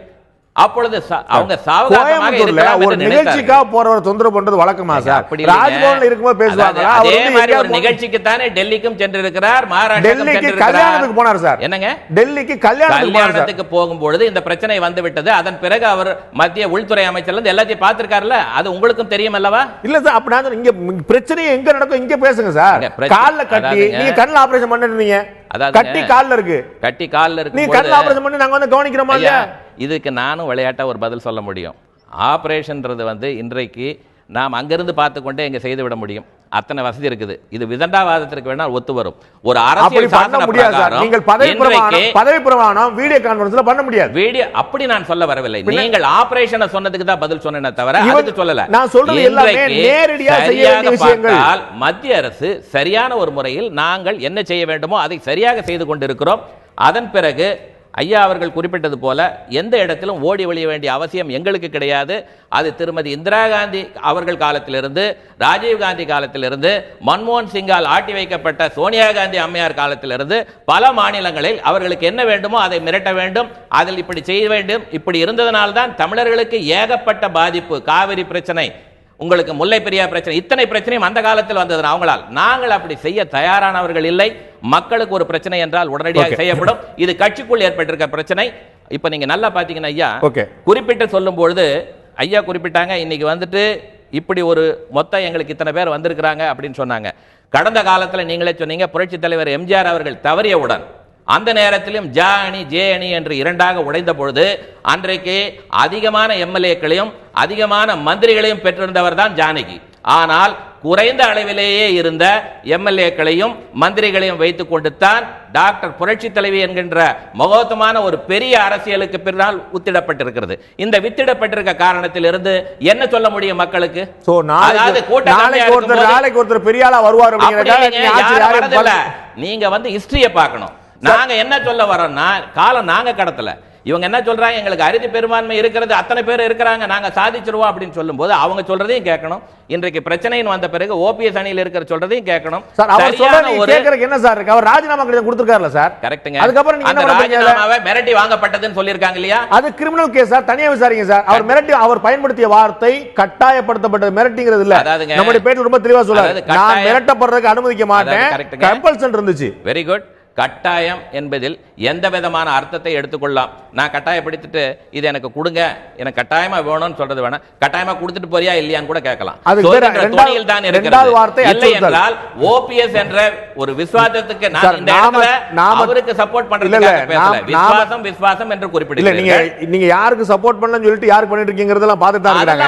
அப்பொழுது அவங்க சாவகாசமாக இருக்கலாம். ஒரு நிகழ்ச்சிக்காக போறவரை தொந்தரவு பண்றது வழக்கமா சார்? ராஜ்பவன்ல இருக்கும்போது பேசுவாங்க. அதே மாதிரி ஒரு நிகழ்ச்சிக்கு தானே டெல்லிக்கும் சென்றிருக்கிறார், டெல்லிக்கு கல்யாணத்துக்கு போனார் சார். என்னங்க, டெல்லிக்கு கல்யாணத்துக்கு போகும்பொழுது இந்த பிரச்சனை வந்து விட்டது. அதன் பிறகு அவர் மத்திய உள்துறை அமைச்சர்ல இருந்து எல்லாத்தையும் பார்த்திருக்காருல்ல, அது உங்களுக்கும் தெரியும் அல்லவா? இல்ல சார், அப்ப நான் இங்க பிரச்சனை எங்க நடக்கும் இங்க பேசுங்க சார். கால்ல கட்டி நீங்க கண்ணுல ஆபரேஷன் பண்ணிருந்தீங்க, கட்டி கால்ல இருக்கு, கட்டி கால்ல இருக்கு, நீ கண்ணுல ஆபரேஷன் பண்ணி நாங்க வந்து கவனிக்கிறோமா இல்லையா? இதுக்கு நானும் விளையாட்டா ஒரு பதில் சொல்ல முடியும். ஆபரேஷன்ன்றது வந்து இன்றைக்கு நாம் அங்கிருந்து பார்த்து கொண்டே இங்க செய்து விட முடியும், அத்தனை வசதி இருக்குது. இது விதண்டாவாதத்திற்கு வேணா ஒத்து வரும். ஒரு அரசியல் சாசன பிரகாரம் நீங்கள் பதவி பிரமாணம் வீடியோ கான்ஃபரன்ஸ்ல பண்ண முடியாது. வீடியோ அப்படி நான் சொல்ல வரவில்லை. நீங்கள் ஆபரேஷனை சொன்னதுக்கு தான் பதில் சொன்னேனே தவிர அதுக்கு சொல்லல. நான் சொல்றது எல்லாமே நேரடியாக செய்ய வேண்டிய விஷயங்கள். மத்திய அரசு சரியான ஒரு முறையில் நாங்கள் என்ன செய்ய வேண்டுமோ அதை சரியாக செய்து கொண்டிருக்கிறோம். அதன் பிறகு ஐயா அவர்கள் குறிப்பிட்டது போல எந்த இடத்திலும் ஓடி ஒழிய வேண்டிய அவசியம் எங்களுக்கு கிடையாது. அது திருமதி இந்திரா காந்தி அவர்கள் காலத்திலிருந்து, ராஜீவ் காந்தி காலத்திலிருந்து, மன்மோகன் சிங்கால் ஆட்டி வைக்கப்பட்ட சோனியா காந்தி அம்மையார் காலத்திலிருந்து பல மாநிலங்களில் அவர்களுக்கு என்ன வேண்டுமோ அதை மிரட்ட வேண்டும், அதில் இப்படி செய்ய வேண்டும். இப்படி இருந்ததனால்தான் தமிழர்களுக்கு ஏகப்பட்ட பாதிப்பு. காவிரி பிரச்சனை, உங்களுக்கு முல்லை பெரியார் பிரச்சனை, இத்தனை பிரச்சனையும் அந்த காலத்தில் வந்தது அவங்களால். நாங்கள் அப்படி செய்ய தயாரானவர்கள் இல்லை. மக்களுக்கு ஒரு பிரச்சனை என்றால் உடனடியாக செய்யப்படும். இது கட்சிக்குள் ஏற்பட்டிருக்க பிரச்சனை. இப்ப நீங்க நல்லா பாத்தீங்கன்னா ஐயா குறிப்பிட்டு சொல்லும் பொழுது ஐயா குறிப்பிட்டாங்க, இன்னைக்கு வந்துட்டு இப்படி ஒரு மொத்தம் எங்களுக்கு இத்தனை பேர் வந்திருக்கிறாங்க அப்படின்னு சொன்னாங்க. கடந்த காலத்தில் நீங்களே சொன்னீங்க, புரட்சி தலைவர் எம்ஜிஆர் அவர்கள் தவறியவுடன் அந்த நேரத்திலும் ஜ அணி ஜே அணி என்று இரண்டாக உடைந்த பொழுது அன்றைக்கு அதிகமான எம்எல்ஏக்களையும் அதிகமான மந்திரிகளையும் பெற்றிருந்தவர் தான் ஜானகி. ஆனால் குறைந்த அளவிலேயே இருந்த எம்எல்ஏக்களையும் மந்திரிகளையும் வைத்துக் கொண்டு தான் டாக்டர் புரட்சி தலைவி என்கின்ற மகோத்தமான ஒரு பெரிய அரசியலுக்கு பின்னால் உத்திடப்பட்டிருக்கிறது. இந்த வித்திடப்பட்டிருக்க காரணத்திலிருந்து என்ன சொல்ல முடியும் மக்களுக்கு? நீங்க வந்து ஹிஸ்டரியை பார்க்கணும். நாங்க என்ன சொல்ல வரோம்னா, காலம் நாங்க கடத்தல, இவங்க என்ன சொல்றாங்க, எங்களுக்கு அறுதி பெரும்பான்மை இருக்கிறது, அத்தனை பேர் இருக்கிறாங்க, நாங்க சாதிச்சிருவோம் அப்படின்னு சொல்லும்போது அவங்க சொல்றதையும் கேட்கணும். இன்றைக்கு பிரச்சனைன்னு வந்த பிறகு ஓபிஎஸ் அணியில் இருக்கிற சொல்றதையும் கேட்கணும். சார் அவர் சொல்றது கேட்கறதுக்கு என்ன சார் இருக்கு? அவர் ராஜினாமா கடிதம் கொடுத்திருக்காருல சார். கரெக்ட்டுங்க. அதுக்கப்புறம் நீங்க என்ன பண்றீங்க? ராஜினாமாவை மிரட்டி வாங்கப்பட்டதுன்னு சொல்லிருக்காங்க இல்லையா? அது கிரிமினல் கேஸ் சார், தனியா விசாரிங்க சார். அவர் மிரட்டி, அவர் பயன்படுத்திய வார்த்தை கட்டாயப்படுத்தப்பட்டது, மிரட்டிங்கிறது இல்ல. நம்முடைய பேட்டி ரொம்ப தெளிவா சொல்றாரு, நான் மிரட்டப்படுறதுக்கு அனுமதிக்க மாட்டேன், கம்பல்சன் இருந்துச்சு. Very good. கட்டாயம் என்பதில் எந்த விதமான அர்த்தத்தை எடுத்துக்கொள்ளலாம். நான் கட்டாயப்படுத்திட்டு இது எனக்கு கொடுங்க, எனக்கு கட்டாயமா வேணும்னு சொல்றது வேணா, கட்டாயமா கொடுத்துட்டு போறியா இல்லையான்னு கூட கேட்கலாம். இல்லை என்றால் ஓபிஎஸ் என்ற ஒரு விசுவாசத்துக்கு நான் இந்த இடத்துல அவருக்கு சப்போர்ட் பண்றதுக்கு விசுவாசம் விசுவாசம் என்று குறிப்பிடுகிறேன். நீங்க யாருக்கு சப்போர்ட் பண்ணலன்னு சொல்லிட்டு யாருக்கு பண்ணிட்டு இருக்கீங்கறதெல்லாம் பார்த்துட்டு தான் இருக்காங்க.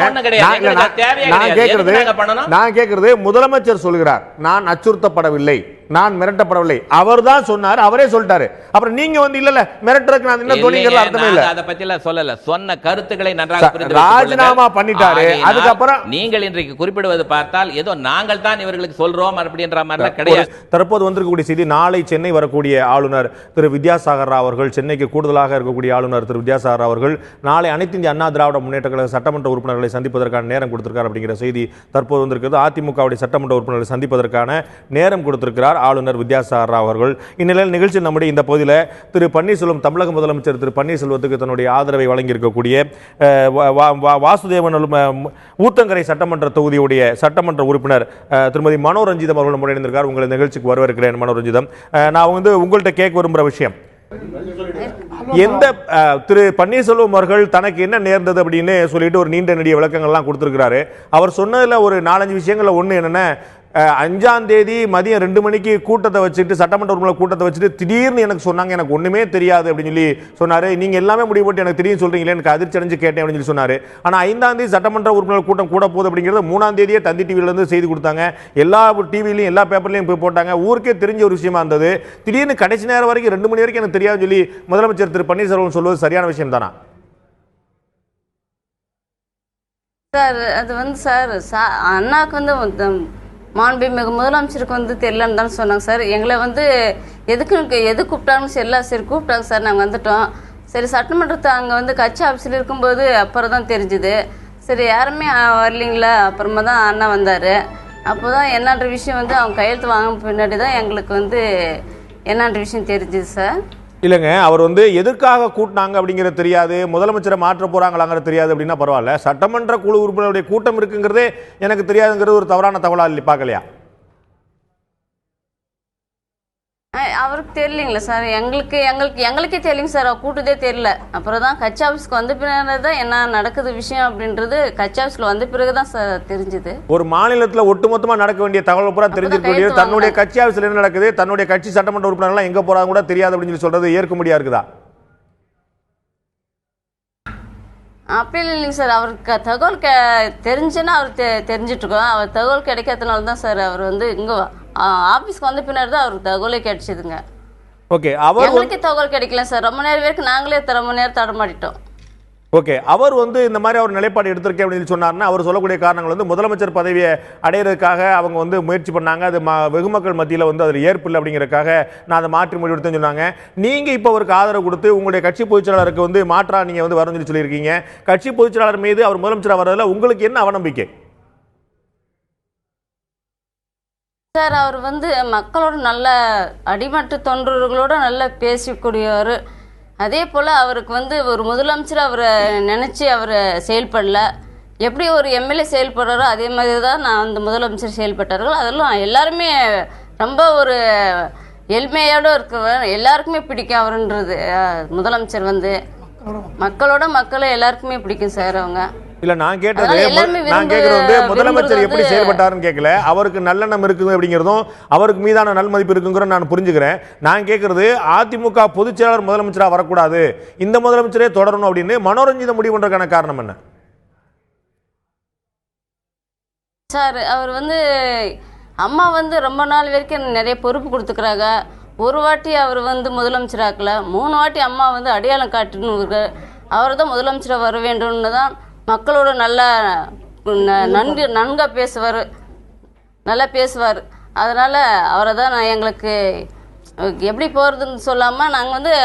நான் கேக்குறது, முதலமைச்சர் சொல்கிறார் நான் அச்சுறுத்தப்படவில்லை, நான் மிரட்டப்படவில்லை, அவர்தான் சொன்னார், அவரே சொல்லிட்டாரு. அப்புறம் நீங்க வந்து இல்ல மிரட்டறதுக்கு நான் என்ன தோணிங்கறது அர்த்தமே இல்ல. அத பத்தி எல்லாம் சொல்லல. சொன்ன கருத்துக்களை நன்றாக புரிந்து ராஜினாமா பண்ணிட்டாரு. அதுக்கு அப்புறம் நீங்கள் இன்றைக்கு குறிப்பிடுவது பார்த்தால் ஏதோ நாங்கள் தான் இவர்களுக்கு சொல்றோம் அப்படின்ற மாதிரி கிடையாது. தற்போது வந்திருக்கக்கூடிய செய்தி, நாளை சென்னை வரக்கூடிய ஆளுநர் திரு வித்யாசாகர் ராவ் அவர்கள், சென்னைக்கு கூடுதலாக இருக்கக்கூடிய ஆளுநர் திரு வித்யாசாகர் ராவ் அவர்கள் நாளை அனைத்து இந்திய அண்ணா திராவிட முன்னேற்ற கழக சட்டமன்ற உறுப்பினர்களை சந்திப்பதற்கான நேரம் கொடுத்திருக்கார் அப்படிங்கிற செய்தி தற்போது வந்திருக்கிறது. அதிமுகவுடைய சட்டமன்ற உறுப்பினர்களை சந்திப்பதற்கான நேரம் கொடுத்திருக்கிறார் ஆளுநர் வித்யாசாகர் ராவ் அவர்கள். இந்நிலையில் நிகழ்ச்சி நம்முடைய இந்த பகுதியில் திரு பன்னீர்செல்வம், தமிழக முதலமைச்சர் திரு பன்னீர்செல்வத்துக்கு தன்னுடைய ஆதரவை வழங்கியிருக்கக்கூடிய வாசுதேவன் ஊத்தங்கரை சட்டமன்ற தொகுதியுடைய சட்டமன்ற உறுப்பினர் திருமதி மனோரஞ்சிதம் அவர்கள் முறையிருந்திருக்கார். உங்களை நிகழ்ச்சிக்கு வரவேற்கிறேன் மனோரஞ்சிதம். நான் வந்து உங்கள்கிட்ட கேட்க விரும்புகிற விஷயம், எந்த திரு பன்னீர்செல்வம் அவர்கள் தனக்கு என்ன நேர்ந்தது அப்படின்னு சொல்லிட்டு ஒரு நீண்ட நெடிய விளக்கங்கள்லாம் கொடுத்திருக்கிறாரு. அவர் சொன்னதுல ஒரு 4-5 விஷயங்கள்ல ஒண்ணு என்னன்னா, 5ஆம் தேதி மதியம் 2 மணிக்கு கூட்டத்தை வச்சுட்டு, சட்டமன்ற உறுப்பினர் கூட்டத்தை வச்சுட்டு திடீர்னு எனக்கு சொன்னாங்க, எனக்கு ஒண்ணுமே தெரியாது அப்படின்னு சொல்லி சொன்னாரு. நீங்க எல்லாமே முடிவு போட்டு எனக்கு தெரியும் சொல்றீங்களே, எனக்கு அதிர்ச்சி அடைஞ்சு கேட்டேன் அப்படின்னு சொல்லி சொன்னாரு. ஆனா 5ஆம் தேதி சட்டமன்ற உறுப்பினர் கூட்டம் கூட போகுது அப்படிங்கிறது 3ஆம் தேதியே தந்தி டிவில இருந்து செய்தி கொடுத்தாங்க, எல்லா டிவிலையும் எல்லா பேப்பர்லையும் போய் போட்டாங்க, ஊருக்கே தெரிஞ்ச ஒரு விஷயமா இருந்தது. திடீர்னு கடைசி நேரம் வரைக்கும் 2 மணி வரைக்கும் எனக்கு தெரியாதுன்னு சொல்லி முதலமைச்சர் திரு பன்னீர்செல்வம் சொல்வது சரியான விஷயம் தானா? சார் அது வந்து சார் அண்ணாக்கு வந்து மாண்புமிகு முதலமைச்சருக்கு வந்து தெரியலன்னு தான் சொன்னாங்க சார். எங்களை வந்து எது கூப்பிட்டாங்கன்னு சரி கூப்பிட்டாங்க சார், நாங்கள் வந்துட்டோம். சரி சட்டமன்றத்தை அங்கே வந்து கட்சி ஆஃபீஸில் இருக்கும்போது அப்புறம் தான் தெரிஞ்சுது. சரி யாருமே வரலீங்களா, அப்புறமா தான் அண்ணா வந்தார். அப்போ தான் என்னன்ற விஷயம் வந்து அவங்க கையெழுத்து வாங்க பின்னாடி தான் எங்களுக்கு வந்து என்னன்ற விஷயம் தெரிஞ்சுது சார். இல்லைங்க, அவர் வந்து எதற்காக கூட்டினாங்க அப்படிங்கிறது தெரியாது, முதலமைச்சரை மாற்ற போறாங்களாங்கிறது தெரியாது அப்படின்னா பரவாயில்ல, சட்டமன்ற குழு உறுப்பினருடைய கூட்டம் இருக்குங்கிறதே எனக்கு தெரியாதுங்கிறது ஒரு தவறான தகவலா இல்லை பார்க்கலையா? அவருக்கு தெரியலீங்களா சார்? எங்களுக்கே தெரியலைங்க சார், அவர் கூட்டதே தெரியல. அப்புறம் தான் கட்சி ஆஃபீஸ்க்கு வந்த பிறகு தான் என்ன நடக்குது விஷயம் அப்படின்றது கட்சி ஆஃபீஸ்ல வந்த பிறகு தான் சார் தெரிஞ்சுது. ஒரு மாநிலத்தில் ஒட்டுமொத்தமா நடக்க வேண்டிய தகவல் பூரா தெரிஞ்சிருக்க, தன்னுடைய கட்சி ஆஃபீஸ்ல என்ன நடக்குது, தன்னுடைய கட்சி சட்டமன்ற உறுப்பினர்கள் எங்க போறாங்க கூட தெரியாது அப்படின்னு சொல்லி சொல்றது ஏற்க முடியா இருக்குதா? அப்படி இல்லைங்க சார், அவருக்கு தகவல் தெரிஞ்சுன்னா அவர் தெரிஞ்சிட்டு இருக்கோம். அவர் தகவல் கிடைக்காதனால தான் சார் அவர் வந்து இங்கே ஆஃபீஸ்க்கு வந்த பின்னாடி தான் அவருக்கு தகவலே கிடைச்சிதுங்க. ஓகே, எங்களுக்கே தகவல் கிடைக்கல சார், ரொம்ப நேரம் வரைக்கும் நாங்களே ரொம்ப நேரம் தடமாட்டிட்டோம். ஓகே, அவர் வந்து இந்த மாதிரி அவர் நிலைப்பாடு எடுத்திருக்கேன் அப்படின்னு சொன்னார்னா, அவர் சொல்லக்கூடிய காரணங்கள் வந்து முதலமைச்சர் பதவியை அடையிறதுக்காக அவங்க வந்து முயற்சி பண்ணாங்க, அது வெகுமக்கள் மத்தியில் வந்து அதில் ஏற்பில்லை அப்படிங்கிறதுக்காக நான் அதை மாற்றி முடிவெடுத்தேன்னு சொன்னாங்க. நீங்கள் இப்போ அவருக்கு ஆதரவு கொடுத்து உங்களுடைய கட்சி பொதுச்செயலாளருக்கு வந்து மாற்றா நீங்கள் வந்து வரணும்னு சொல்லியிருக்கீங்க. கட்சி பொதுச்செயலாளர் மீது அவர் முதலமைச்சராக வர்றதில் உங்களுக்கு என்ன அவநம்பிக்கை? சார் அவர் வந்து மக்களோட நல்ல அடிமட்ட தொண்டர்களோட நல்லா பேசக்கூடியவர். அதே போல் அவருக்கு வந்து ஒரு முதலமைச்சர் அவரை நினச்சி அவர் செயல்படல. எப்படி ஒரு எம்எல்ஏ செயல்படுறாரோ அதே மாதிரி தான் நான் அந்த முதலமைச்சர் செயல்பட்டார்கள். அதெல்லாம் எல்லாருமே ரொம்ப ஒரு எளிமையோடு இருக்கிறவர், எல்லாருக்குமே பிடிக்கும் அவருன்றது. முதலமைச்சர் வந்து மக்களோட எல்லாருக்குமே பிடிக்கும் சார். அவங்க இல்ல நான் கேட்டது வந்து முதலமைச்சர் எப்படி செயல்பட்டாருன்னு கேட்கல, அவருக்கு நல்லெண்ணம் இருக்குது அப்படிங்கிறதும் அவருக்கு மீதான நல்மதிப்பு இருக்குங்கிற நான் புரிஞ்சுக்கிறேன். நான் கேட்கறது அதிமுக பொதுச் செயலாளர் முதலமைச்சராக வரக்கூடாது, இந்த முதலமைச்சரே தொடரணும் அப்படின்னு மனோரஞ்சிதம் முடிவு பண்றதுக்கான காரணம் என்ன சார்? அவர் வந்து அம்மா வந்து ரொம்ப நாள் வரைக்கும் நிறைய பொறுப்பு கொடுத்துக்கிறாங்க. ஒரு வாட்டி அவர் வந்து முதலமைச்சராக்கல, 3 வாட்டி அம்மா வந்து அடையாளம் காட்டுன்னு அவர் தான் முதலமைச்சராக வர வேண்டும்னு தான் மக்களோட நல்லா நன்காக பேசுவார், நல்லா பேசுவார். அதனால் அவரை தான் நான் எங்களுக்கு எப்படி போகிறதுன்னு சொல்லாமல் நாங்கள் வந்து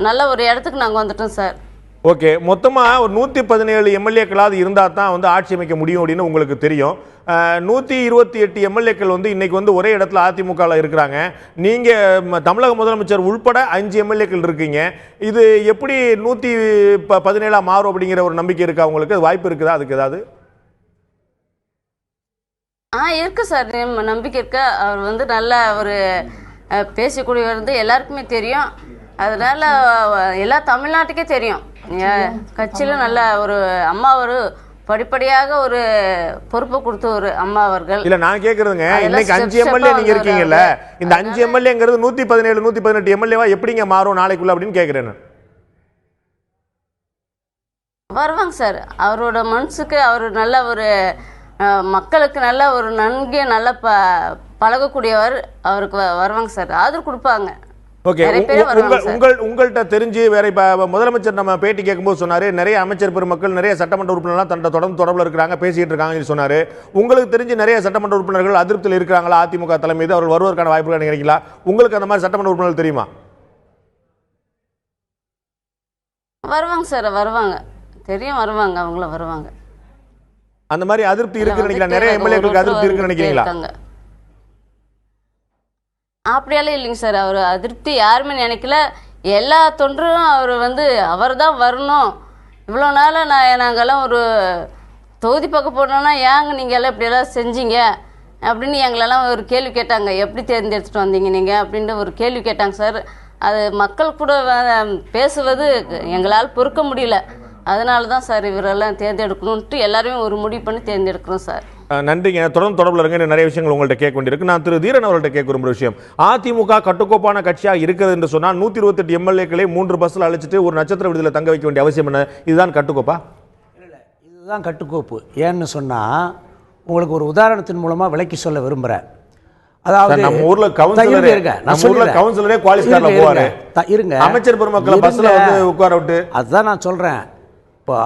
நல்ல ஒரு இடத்துக்கு நாங்கள் வந்துட்டோம் சார். ஓகே, மொத்தமாக ஒரு 117 எம்எல்ஏக்களாவது இருந்தால் தான் வந்து ஆட்சி அமைக்க முடியும் அப்படின்னு உங்களுக்கு தெரியும். 128 எம்எல்ஏக்கள் வந்து இன்னைக்கு வந்து ஒரே இடத்துல அதிமுகவில் இருக்கிறாங்க. நீங்கள் தமிழக முதலமைச்சர் உள்பட 5 எம்எல்ஏக்கள் இருக்கீங்க. இது எப்படி 117 மாறும் அப்படிங்கிற ஒரு நம்பிக்கை இருக்கா உங்களுக்கு? வாய்ப்பு இருக்குதா அதுக்கு ஏதாவது? இருக்கு சார், நம்பிக்கை இருக்கு. அவர் வந்து நல்ல ஒரு பேசக்கூடியவர் வந்து எல்லாருக்குமே தெரியும். அதனால எல்லா தமிழ்நாட்டுக்கே தெரியும். கட்சியில் நல்ல ஒரு அம்மா ஒரு படிப்படியாக ஒரு பொறுப்பு கொடுத்த ஒரு அம்மா அவர்கள். இல்ல நான் கேக்குறதுங்க, இன்னைக்கு 5 எம்எல்ஏ நீங்க இருக்கீங்கல்ல, இந்த 5 எம்எல்ஏங்கிறது 117 118 எம்எல்ஏவா எப்படிங்க மாறும் நாளைக்குள்ள அப்படின்னு கேக்குறேன். வருவாங்க சார். அவரோட மனசுக்கு அவர் நல்ல ஒரு மக்களுக்கு நல்ல ஒரு நன்கு நல்ல பழகக்கூடியவர். அவருக்கு வருவாங்க சார், ஆதரவு கொடுப்பாங்க. ஓகே, உங்கள்கிட்ட தெரிஞ்சு வேற இப்ப முதலமைச்சர் நம்ம பேட்டி கேட்கும்போது சொன்னாரு, நிறைய அமைச்சர் பெருமக்கள் நிறைய சட்டமன்ற உறுப்பினர்லாம் தன்னை தொடர்புல இருக்காங்க, பேசிட்டு இருக்காங்கன்னு சொன்னாரு. உங்களுக்கு தெரிஞ்சு நிறைய சட்டமன்ற உறுப்பினர்கள் அதிருப்தியில் இருக்கிறாங்களா அதிமுக தலைமை மீது? அவர்கள் வருவதற்கான வாய்ப்புகள் நினைக்கிறீங்களா? உங்களுக்கு அந்த மாதிரி சட்டமன்ற உறுப்பினர்கள் தெரியுமா? வருவாங்க சார், வருவாங்க, தெரியும், வருவாங்க, அவங்கள வருவாங்க. அந்த மாதிரி அதிருப்தி இருக்கு நினைக்கிறீங்களா? நிறைய எம்எல்ஏக்களுக்கு அதிருப்தி இருக்கு நினைக்கிறீங்களா? அப்படியெல்லாம் இல்லைங்க சார். அவர் அதிருப்தி யாருமே நினைக்கல. எல்லா தொண்டரும் அவர் வந்து அவர் தான் வரணும். இவ்வளோ நாளாக நாங்கள்லாம் ஒரு தொகுதி பக்கம் போனோன்னா ஏங்க நீங்கள் எல்லாம் இப்படியெல்லாம் செஞ்சீங்க அப்படின்னு எங்களெல்லாம் ஒரு கேள்வி கேட்டாங்க. எப்படி தேர்ந்தெடுத்துட்டு வந்தீங்க நீங்கள் அப்படின்ற ஒரு கேள்வி கேட்டாங்க சார். அது மக்கள் கூட பேசுவது எங்களால் பொறுக்க முடியல. அதனால தான் சார் இவரெல்லாம் தேர்ந்தெடுக்கணும்ட்டு எல்லாருமே ஒரு முடிவு பண்ணி தேர்ந்தெடுக்கிறோம் சார். நன்றிங்க. தொடர்ந்து தொடர்பில் இருங்க. நிறைய விஷயங்கள் உங்கள்கிட்ட கேட்க வேண்டியிருக்கு. நான் திரு தீரன் அவர்கள்ட்ட கேட்க விரும்புகிற விஷயம், அதிமுக கட்டுக்கோப்பான கட்சியாக இருக்கிறது என்று சொன்னால் 128 எம்எல்ஏக்களை 3 பஸ்ஸில் அழைச்சிட்டு ஒரு நட்சத்திர விடுதலை தங்க வைக்க வேண்டிய அவசியம் என்ன? இதுதான் கட்டுக்கோப்பா? இல்லை, இதுதான் கட்டுக்கோப்பு. ஏன்னு சொன்னால் உங்களுக்கு ஒரு உதாரணத்தின் மூலமாக விளக்கி சொல்ல விரும்புகிறேன். அதாவது நம்ம ஊர்ல கவுன்சிலரே குவாலிஃபைல போவாரு, இருங்க அமைச்சர் பெருமக்களை பஸ்ல வந்து உட்கார விட்டு. அதுதான் நான் சொல்றேன். இப்போ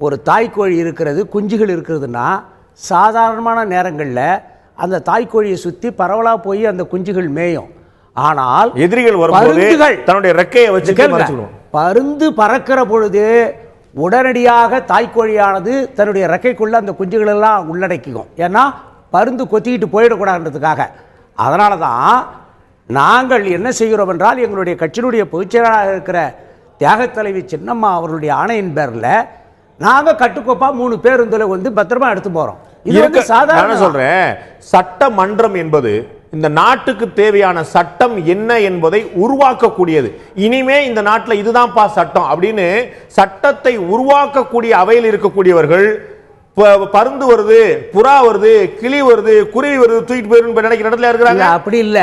ஒரு தாய்க்கோழி இருக்கிறது, குஞ்சுகள் இருக்கிறதுனா சாதாரணமான நேரங்களில் அந்த தாய்க்கோழியை சுற்றி பரவலாக போய் அந்த குஞ்சுகள் மேயும். ஆனால் எதிரிகள் வரும்போது தன்னுடைய ரெக்கையை வச்சு பருந்து பறக்கிற பொழுது உடனடியாக தாய்க்கோழியானது தன்னுடைய ரெக்கைக்குள்ள அந்த குஞ்சுகளெல்லாம் உள்ளடக்கிக்கும். ஏன்னா பருந்து கொத்திக்கிட்டு போயிடக்கூடாதுன்றதுக்காக. அதனால தான் நாங்கள் என்ன செய்கிறோம் என்றால், எங்களுடைய கட்சியினுடைய பொதுச்செயலாளராக இருக்கிற தியாகத் தலைவி சின்னம்மா அவர்களுடைய ஆணையின் பேரில் நாங்கள் கட்டுக்கோப்பா 3 பேருந்துல வந்து பத்திரமா எடுத்து போறோம். இது வந்து சாதாரண சொல்றேன். சட்டமன்றம் என்பது இந்த நாட்டுக்கு தேவையான சட்டம் என்ன என்பதை உருவாக்கக்கூடியது. இனிமே இந்த நாட்டில் இதுதான்ப்பா சட்டம் அப்படின்னு சட்டத்தை உருவாக்கக்கூடிய அவையில் இருக்கக்கூடியவர்கள் பருந்து வருது, புறா வருது, கிளி வருது, குருவி வருது, தூக்கிட்டு போயிருந்து நினைக்கிற இடத்துல இருக்கிறாங்க. அப்படி இல்ல.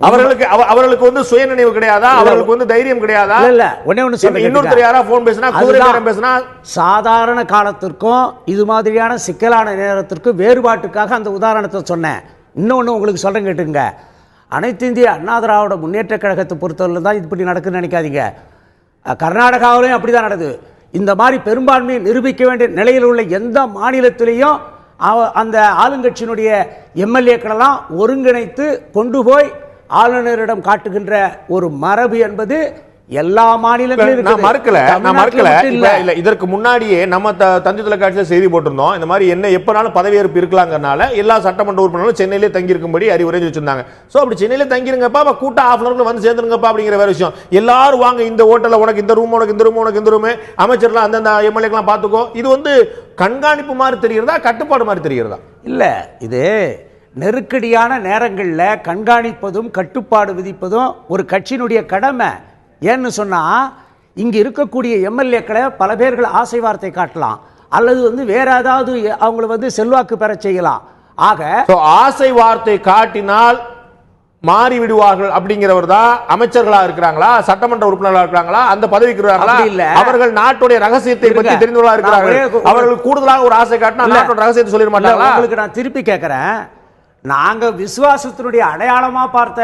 அவர்களுக்கு வந்து சுய நினைவு கிடையாதா? அவர்களுக்கு வந்து தைரியம் கிடையாதா? இல்ல, ஒண்ணே ஒண்ணு சொல்றேன். இன்னொருத்தர் யாரா போன் பேசினா, குதிரைக்காரன் பேசினா, சாதாரண காலத்திற்கும் இது மாதிரியான சிக்கலான நேரத்திற்கும் வேறுபாட்டுக்காக அந்த உதாரணத்தை சொன்னேன். இன்னொன்னு உங்களுக்கு சொல்றேன், கேட்டுங்க. அனைத்து இந்திய அண்ணா திராவிட முன்னேற்ற கழகத்தை பொறுத்தவரை தான் இப்படி நடக்குன்னு நினைக்காதீங்க. கர்நாடகாவிலையும் அப்படிதான் நடக்குது. இந்த மாதிரி பெரும்பான்மையை நிரூபிக்க வேண்டிய நிலையில் உள்ள எந்த மாநிலத்திலையும் அந்த ஆளுங்கட்சியினுடைய எம்எல்ஏக்களெல்லாம் ஒருங்கிணைத்து கொண்டு போய் ஆளுநரிடம் காட்டுகின்ற ஒரு மரபு என்பது எல்லா மாநிலங்களிலும். நான் மறுக்கல. இல்ல, இதற்கு முன்னாடியே நம்ம தந்தி தொலைக்காட்சியில் செய்தி போட்டிருந்தோம். இந்த மாதிரி என்ன எப்பனாலும் பதவியேற்பு இருக்கலாங்கனால எல்லா சட்டமன்ற உறுப்பினர்களும் சென்னையிலே தங்கி இருக்கும்படி அறிவுரை வச்சிருந்தாங்க. சோ அப்படி சென்னையிலே தங்கிருங்கப்பா, கூட்ட ஆஃப்னர்கள் வந்து சேர்ந்துருங்கப்பா அப்படிங்கிற வேற விஷயம். எல்லாரும் வாங்க, இந்த ஹோட்டல்ல உனக்கு இந்த ரூம், உனக்கு இந்த ரூம், உனக்கு இந்த ரூம், அமைச்சர்லாம் அந்தந்த எம்எல்ஏக்கெல்லாம் பார்த்துக்கோ. இது வந்து கண்காணிப்பு மாதிரி தெரிகிறதா, கட்டுப்பாடு மாதிரி தெரிகிறதா? இல்ல, இது நெருக்கடியான நேரங்களில் கண்காணிப்பதும் கட்டுப்பாடு விதிப்பதும் ஒரு கட்சியினுடைய கடமை. ஏன்னு சொன்னா, இங்க இருக்கக்கூடிய எம்எல்ஏக்களை பல பேர்கள் ஆசை வார்த்தை காட்டலாம், அல்லது வந்து வேற ஏதாவது அவங்களை வந்து செல்வாக்கு பெற செய்யலாம். ஆக ஆசை வார்த்தை காட்டினால் மாறி விடுவார்கள் அப்படிங்கிறவர் தான் அமைச்சர்களா இருக்கிறாங்களா, சட்டமன்ற உறுப்பினர்களா இருக்கிறாங்களா, அந்த பதவிக்கு இருக்கிறாங்களா? இல்ல, அவர்கள் நாட்டுடைய ரகசியத்தை பற்றி தெரிந்தவர்களா இருக்கிறார்கள். அவர்கள் கூடுதலாக ஒரு ஆசை காட்டினா நாட்டோட ரகசியத்தை சொல்லிட மாட்டாங்களா? உங்களுக்கு நான் திருப்பி கேட்கிறேன். நாங்க விசுவாசத்தினுடைய அடையாளமா பார்த்த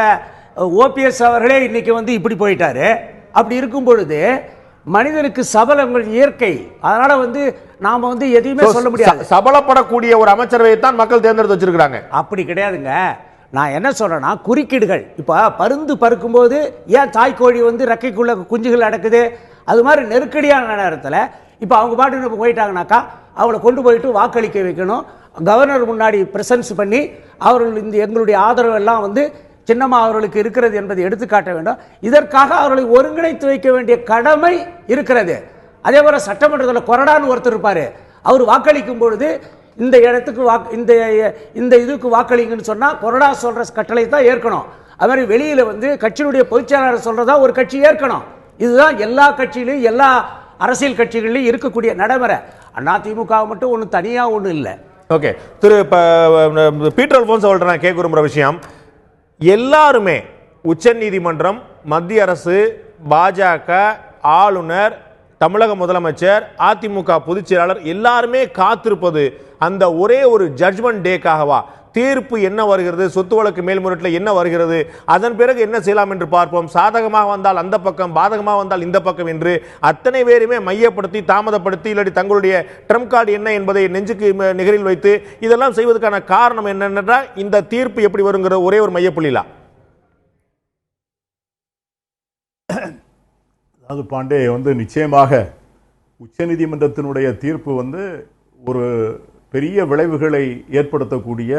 ஓபிஎஸ் அவர்களே இன்னைக்கு வந்து இப்படி போயிட்டாரு. அப்படி இருக்கும் பொழுது மனிதனுக்கு சபலங்கள் இயற்கை. அதனால வந்து நாம வந்து எதையுமே சொல்ல முடியாது. சபலப்படக்கூடிய ஒரு அமைச்சரவையை தான் மக்கள் தேர்ந்தெடுத்து வச்சிருக்காங்க. அப்படி கிடையாதுங்க. நான் என்ன சொல்கிறேன்னா குறுக்கீடுகள். இப்போ பருந்து பறக்கும்போது ஏன் தாய்க்கோழி வந்து ரெக்கைக்குள்ள குஞ்சுகள் அடக்குது? அது மாதிரி நெருக்கடியான நேரத்தில் இப்போ அவங்க பாட்டு போயிட்டாங்கனாக்கா அவளை கொண்டு போயிட்டு வாக்களிக்க வைக்கணும். கவர்னர் முன்னாடி பிரசன்ஸ் பண்ணி அவர்கள் இந்த எங்களுடைய ஆதரவு எல்லாம் வந்து சின்னமாக அவர்களுக்கு இருக்கிறது என்பதை எடுத்துக்காட்ட வேண்டும். இதற்காக அவர்களை ஒருங்கிணைத்து வைக்க வேண்டிய கடமை இருக்கிறது. அதே போல சட்டமன்றத்தில் கொறடான்னு ஒருத்தர் இருப்பார். அவர் வாக்களிக்கும் பொழுது இந்த இடத்துக்கு இந்த இதுக்கு வாக்களிங்கன்னு சொன்னால் கொறடா சொல்கிற கட்டளை தான் ஏற்கணும். அது மாதிரி வெளியில் வந்து கட்சியினுடைய பொதுச்செயலாளர் சொல்கிறதா ஒரு கட்சி ஏற்கணும். இதுதான் எல்லா கட்சியிலையும் எல்லா அரசியல் கட்சிகளிலும் இருக்கக்கூடிய நடைமுறை. அதிமுக மட்டும் ஒன்றும் தனியாக ஒன்றும் இல்லை. ஓகே, திரு பீட்டர் அல்போன்ஸ் அவர்கள்ட்ட நான் கேட்க விரும்புகிற விஷயம், எல்லாருமே உச்சநீதிமன்றம், மத்திய அரசு, பாஜக, ஆளுநர், தமிழக முதலமைச்சர், அதிமுக பொதுச் செயலாளர் எல்லாருமே காத்திருப்பது அந்த ஒரே ஒரு ஜட்ஜ்மெண்ட் டேக்காகவா? தீர்ப்பு என்ன வருகிறது, சொத்து வழக்கு மேல்முறையீட்டில் என்ன வருகிறது, அதன் பிறகு என்ன செய்யலாம் என்று பார்ப்போம், சாதகமாக வந்தால் அந்த பக்கம், பாதகமாக வந்தால் இந்த பக்கம் என்று அத்தனை பேருமே மையப்படுத்தி தாமதப்படுத்தி இல்லாட்டி தங்களுடைய ட்ரம்ப் கார்டு என்ன என்பதை நெஞ்சுக்கு நிகரில் வைத்து இதெல்லாம் செய்வதற்கான காரணம் என்னென்றால் இந்த தீர்ப்பு எப்படி வருங்கிற ஒரே ஒரு மையப்புள்ளிலா? அதாவது பாண்டே வந்து நிச்சயமாக உச்சநீதிமன்றத்தினுடைய தீர்ப்பு வந்து ஒரு பெரிய விளைவுகளை ஏற்படுத்தக்கூடிய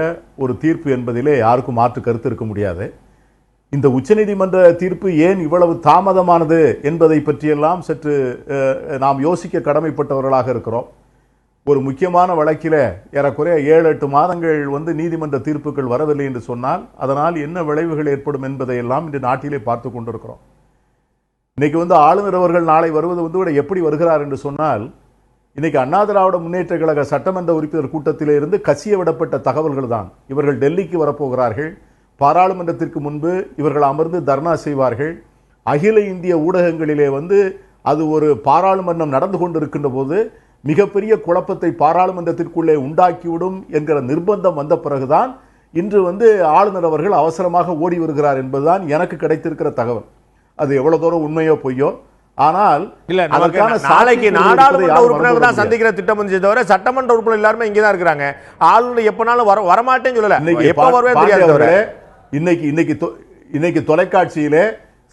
ஒரு தீர்ப்பு என்பதிலே யாருக்கும் மாற்று கருத்து இருக்க முடியாது. இந்த உச்சநீதிமன்ற தீர்ப்பு ஏன் இவ்வளவு தாமதமானது என்பதை பற்றியெல்லாம் சற்று நாம் யோசிக்க கடமைப்பட்டவர்களாக இருக்கிறோம். ஒரு முக்கியமான வழக்கில் ஏறக்குறைய 7-8 மாதங்கள் வந்து நீதிமன்ற தீர்ப்புகள் வரவில்லை என்று சொன்னால் அதனால் என்ன விளைவுகள் ஏற்படும் என்பதையெல்லாம் இன்று நாட்டிலே பார்த்து கொண்டிருக்கிறோம். இன்னைக்கு வந்து ஆளுநர் அவர்கள் நாளை வருவது வந்து எப்படி வருகிறார் என்று சொன்னால், இன்னைக்கு அண்ணா திராவிட முன்னேற்ற கழக சட்டமன்ற உறுப்பினர் கூட்டத்திலே இருந்து கசிய விடப்பட்ட தகவல்கள் தான். இவர்கள் டெல்லிக்கு வரப்போகிறார்கள், பாராளுமன்றத்திற்கு முன்பு இவர்கள் அமர்ந்து தர்ணா செய்வார்கள், அகில இந்திய ஊடகங்களிலே வந்து அது ஒரு பாராளுமன்றம் நடந்து கொண்டிருக்கின்ற போது மிகப்பெரிய குழப்பத்தை பாராளுமன்றத்திற்குள்ளே உண்டாக்கிவிடும் என்கிற நிர்பந்தம் வந்த பிறகுதான் இன்று வந்து ஆளுநர் அவர்கள் அவசரமாக ஓடி வருகிறார் என்பதுதான் எனக்கு கிடைத்திருக்கிற தகவல். அது எவ்வளவு தூரம் உண்மையோ பொய்யோ, ஆனால் இல்ல நாளைக்கு நாடாளுமன்ற உறுப்பினர் தான் சந்திக்கிற திட்டம் வந்து தவிர சட்டமன்ற உறுப்பினர் எல்லாருமே இங்கே தான் இருக்கிறாங்க. ஆளுநர் எப்பனாலும் வரமாட்டேன்னு சொல்லல. எப்ப வருவே தெரியாது. இன்னைக்கு தொலைக்காட்சியிலே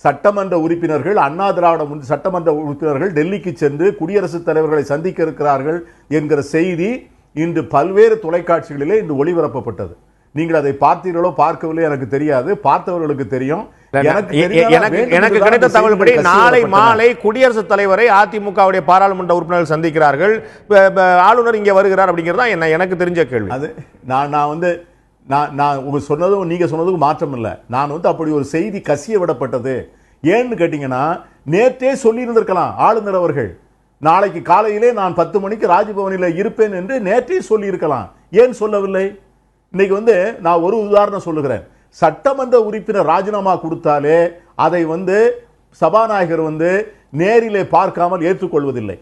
சட்டமன்ற உறுப்பினர்கள், அண்ணா திராவிட சட்டமன்ற உறுப்பினர்கள் டெல்லிக்கு சென்று குடியரசுத் தலைவர்களை சந்திக்க இருக்கிறார்கள் என்கிற செய்தி இன்று பல்வேறு தொலைக்காட்சிகளிலே இன்று ஒளிபரப்பப்பட்டது. நீங்கள் அதை பார்த்தீர்களோ பார்க்கவில்லை எனக்கு தெரியாது, பார்த்தவர்களுக்கு தெரியும். எனக்கு கிடைத்த தகவல்படி நாளை மாலை குடியரசுத் தலைவரை அதிமுகவுடைய பாராளுமன்ற உறுப்பினர்கள் சந்திக்கிறார்கள், ஆளுநர் இங்கே வருகிறார் அப்படிங்கிறது தான் எனக்கு தெரிஞ்ச கேள்வி. அது நான் சொன்னதும் நீங்க சொன்னதுக்கு மாற்றம் இல்லை. நான் வந்து அப்படி ஒரு செய்தி கசிய விடப்பட்டது ஏன்னு கேட்டீங்கன்னா, நேற்றே சொல்லி இருந்திருக்கலாம் ஆளுநர் அவர்கள், நாளைக்கு காலையிலே நான் 10 மணிக்கு ராஜ்பவனில் இருப்பேன் என்று நேற்றே சொல்லி இருக்கலாம். ஏன் சொல்லவில்லை? இன்னைக்கு வந்து நான் ஒரு உதாரணம் சொல்லுகிறேன். சட்டமன்ற உறுப்பினர் ராஜினாமா கொடுத்தாலே அதை வந்து சபாநாயகர் வந்து நேரிலே பார்க்காமல் ஏற்றுக்கொள்வதில்லை.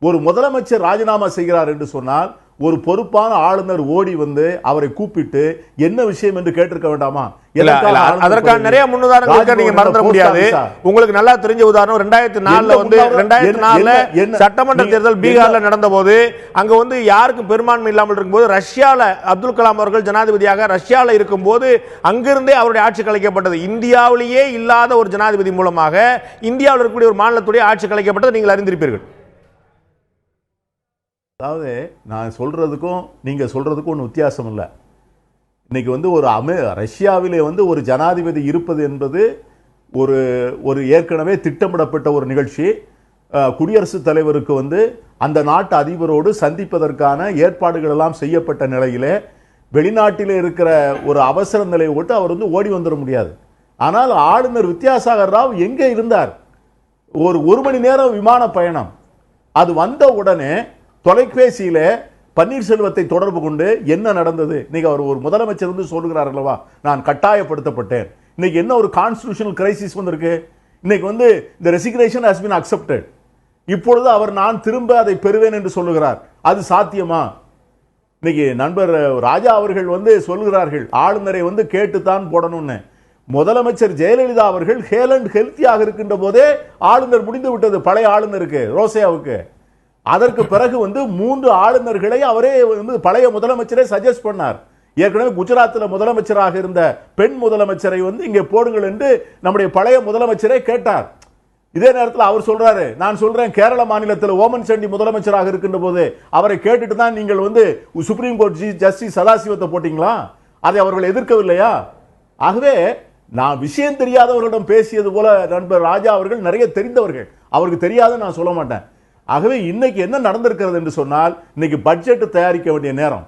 ஒரு முதலமைச்சர் ராஜினாமா செய்கிறார் என்று சொன்னால் ஒரு பொறுப்பான ஆளுநர் ஓடி வந்து அவரை கூப்பிட்டு என்ன விஷயம் என்று கேட்டிருக்க வேண்டாமா? அதற்கான நிறைய முன்னுதாரணங்கள் நீங்க மறந்துட முடியாது. உங்களுக்கு நல்லா தெரிஞ்ச உதாரணம் 2004 வந்து 2004 சட்டமன்ற தேர்தல் பீகார்ல நடந்த போது அங்க வந்து யாருக்கும் பெரும்பான்மை இல்லாமல் இருக்கும்போது ரஷ்யால அப்துல் கலாம் அவர்கள் ஜனாதிபதியாக ரஷ்யால இருக்கும்போது அங்கிருந்தே அவருடைய ஆட்சி கலைக்கப்பட்டது. இந்தியாவிலேயே இல்லாத ஒரு ஜனாதிபதி மூலமாக இந்தியாவில் இருக்கக்கூடிய ஒரு மாநிலத்துடைய ஆட்சி கலைக்கப்பட்டது நீங்கள் அறிந்திருப்பீர்கள். அதாவது நான் சொல்றதுக்கும் நீங்க சொல்றதுக்கும் ஒன்றும் வித்தியாசம் இல்லை. இன்னைக்கு வந்து ஒரு ரஷ்யாவிலே வந்து ஒரு ஜனாதிபதி இருப்பது என்பது ஒரு ஏற்கனவே திட்டமிடப்பட்ட ஒரு நிகழ்ச்சி. குடியரசுத் தலைவருக்கு வந்து அந்த நாட்டு அதிபரோடு சந்திப்பதற்கான ஏற்பாடுகள் எல்லாம் செய்யப்பட்ட நிலையிலே வெளிநாட்டிலே இருக்கிற ஒரு அவசர நிலையை விட்டு அவர் வந்து ஓடி வந்துட முடியாது. ஆனால் ஆளுநர் வித்யாசாகர் ராவ் எங்கே இருந்தார்? ஒரு மணி நேரம் விமான பயணம். அது வந்த உடனே தொலைபேசியில பன்னீர்செல்வத்தை தொடர்பு கொண்டு என்ன நடந்தது, இன்னைக்கு அவர் ஒரு முதலமைச்சர் வந்து சொல்லுகிறார் அல்லவா, நான் கட்டாயப்படுத்தப்பட்டேன். இன்னைக்கு என்ன ஒரு கான்ஸ்டிடியூஷனல் கிரைசிஸ் வந்திருக்கு. இன்னைக்கு வந்து இந்த ரெசிக்னேஷன் ஹஸ் பீன் அக்செப்டட். இப்பொழுது அவர் நான் திரும்ப அதை பெறுவேன் என்று சொல்லுகிறார். அது சாத்தியமா? இன்னைக்கு நண்பர் ராஜா அவர்கள் வந்து சொல்லுகிறார்கள் ஆளுநரை வந்து கேட்டுத்தான் போடணும்னு. முதலமைச்சர் ஜெயலலிதா அவர்கள் ஹெல்த்தியாக இருக்கின்ற போதே ஆளுநர் முடிந்து விட்டது பழைய ஆளுநருக்கு, ரோசையாவுக்கு. அதற்கு பிறகு வந்து 3 ஆளுநர்களை அவரே வந்து பழைய முதலமைச்சரே சஜஸ்ட் பண்ணார். ஏற்கனவே குஜராத்தில் முதலமைச்சராக இருந்த பெண் முதலமைச்சரை வந்து இங்கே போடுங்கள் என்று நம்முடைய பழைய முதலமைச்சரே கேட்டார். இதே நேரத்தில் அவர் சொல்றாரு, நான் சொல்றேன் கேரள மாநிலத்தில் ஓமன் சண்டி முதலமைச்சராக இருக்கின்ற போது அவரை கேட்டுட்டு தான் நீங்கள் வந்து சுப்ரீம் கோர்ட் ஜஸ்டிஸ் சதாசிவத்தை போட்டீங்களா? அதை அவர்கள் எதிர்க்கவில்லையா? ஆகவே நான் விஷயம் தெரியாதவர்களிடம் பேசியது போல நண்பர் ராஜா அவர்கள் நிறைய தெரிந்தவர்கள், அவருக்கு தெரியாதுன்னு நான் சொல்ல மாட்டேன். ஆகவே இன்னைக்கு என்ன நடந்திருக்கிறது என்று சொன்னால், இன்னைக்கு பட்ஜெட் தயாரிக்க வேண்டிய நேரம்.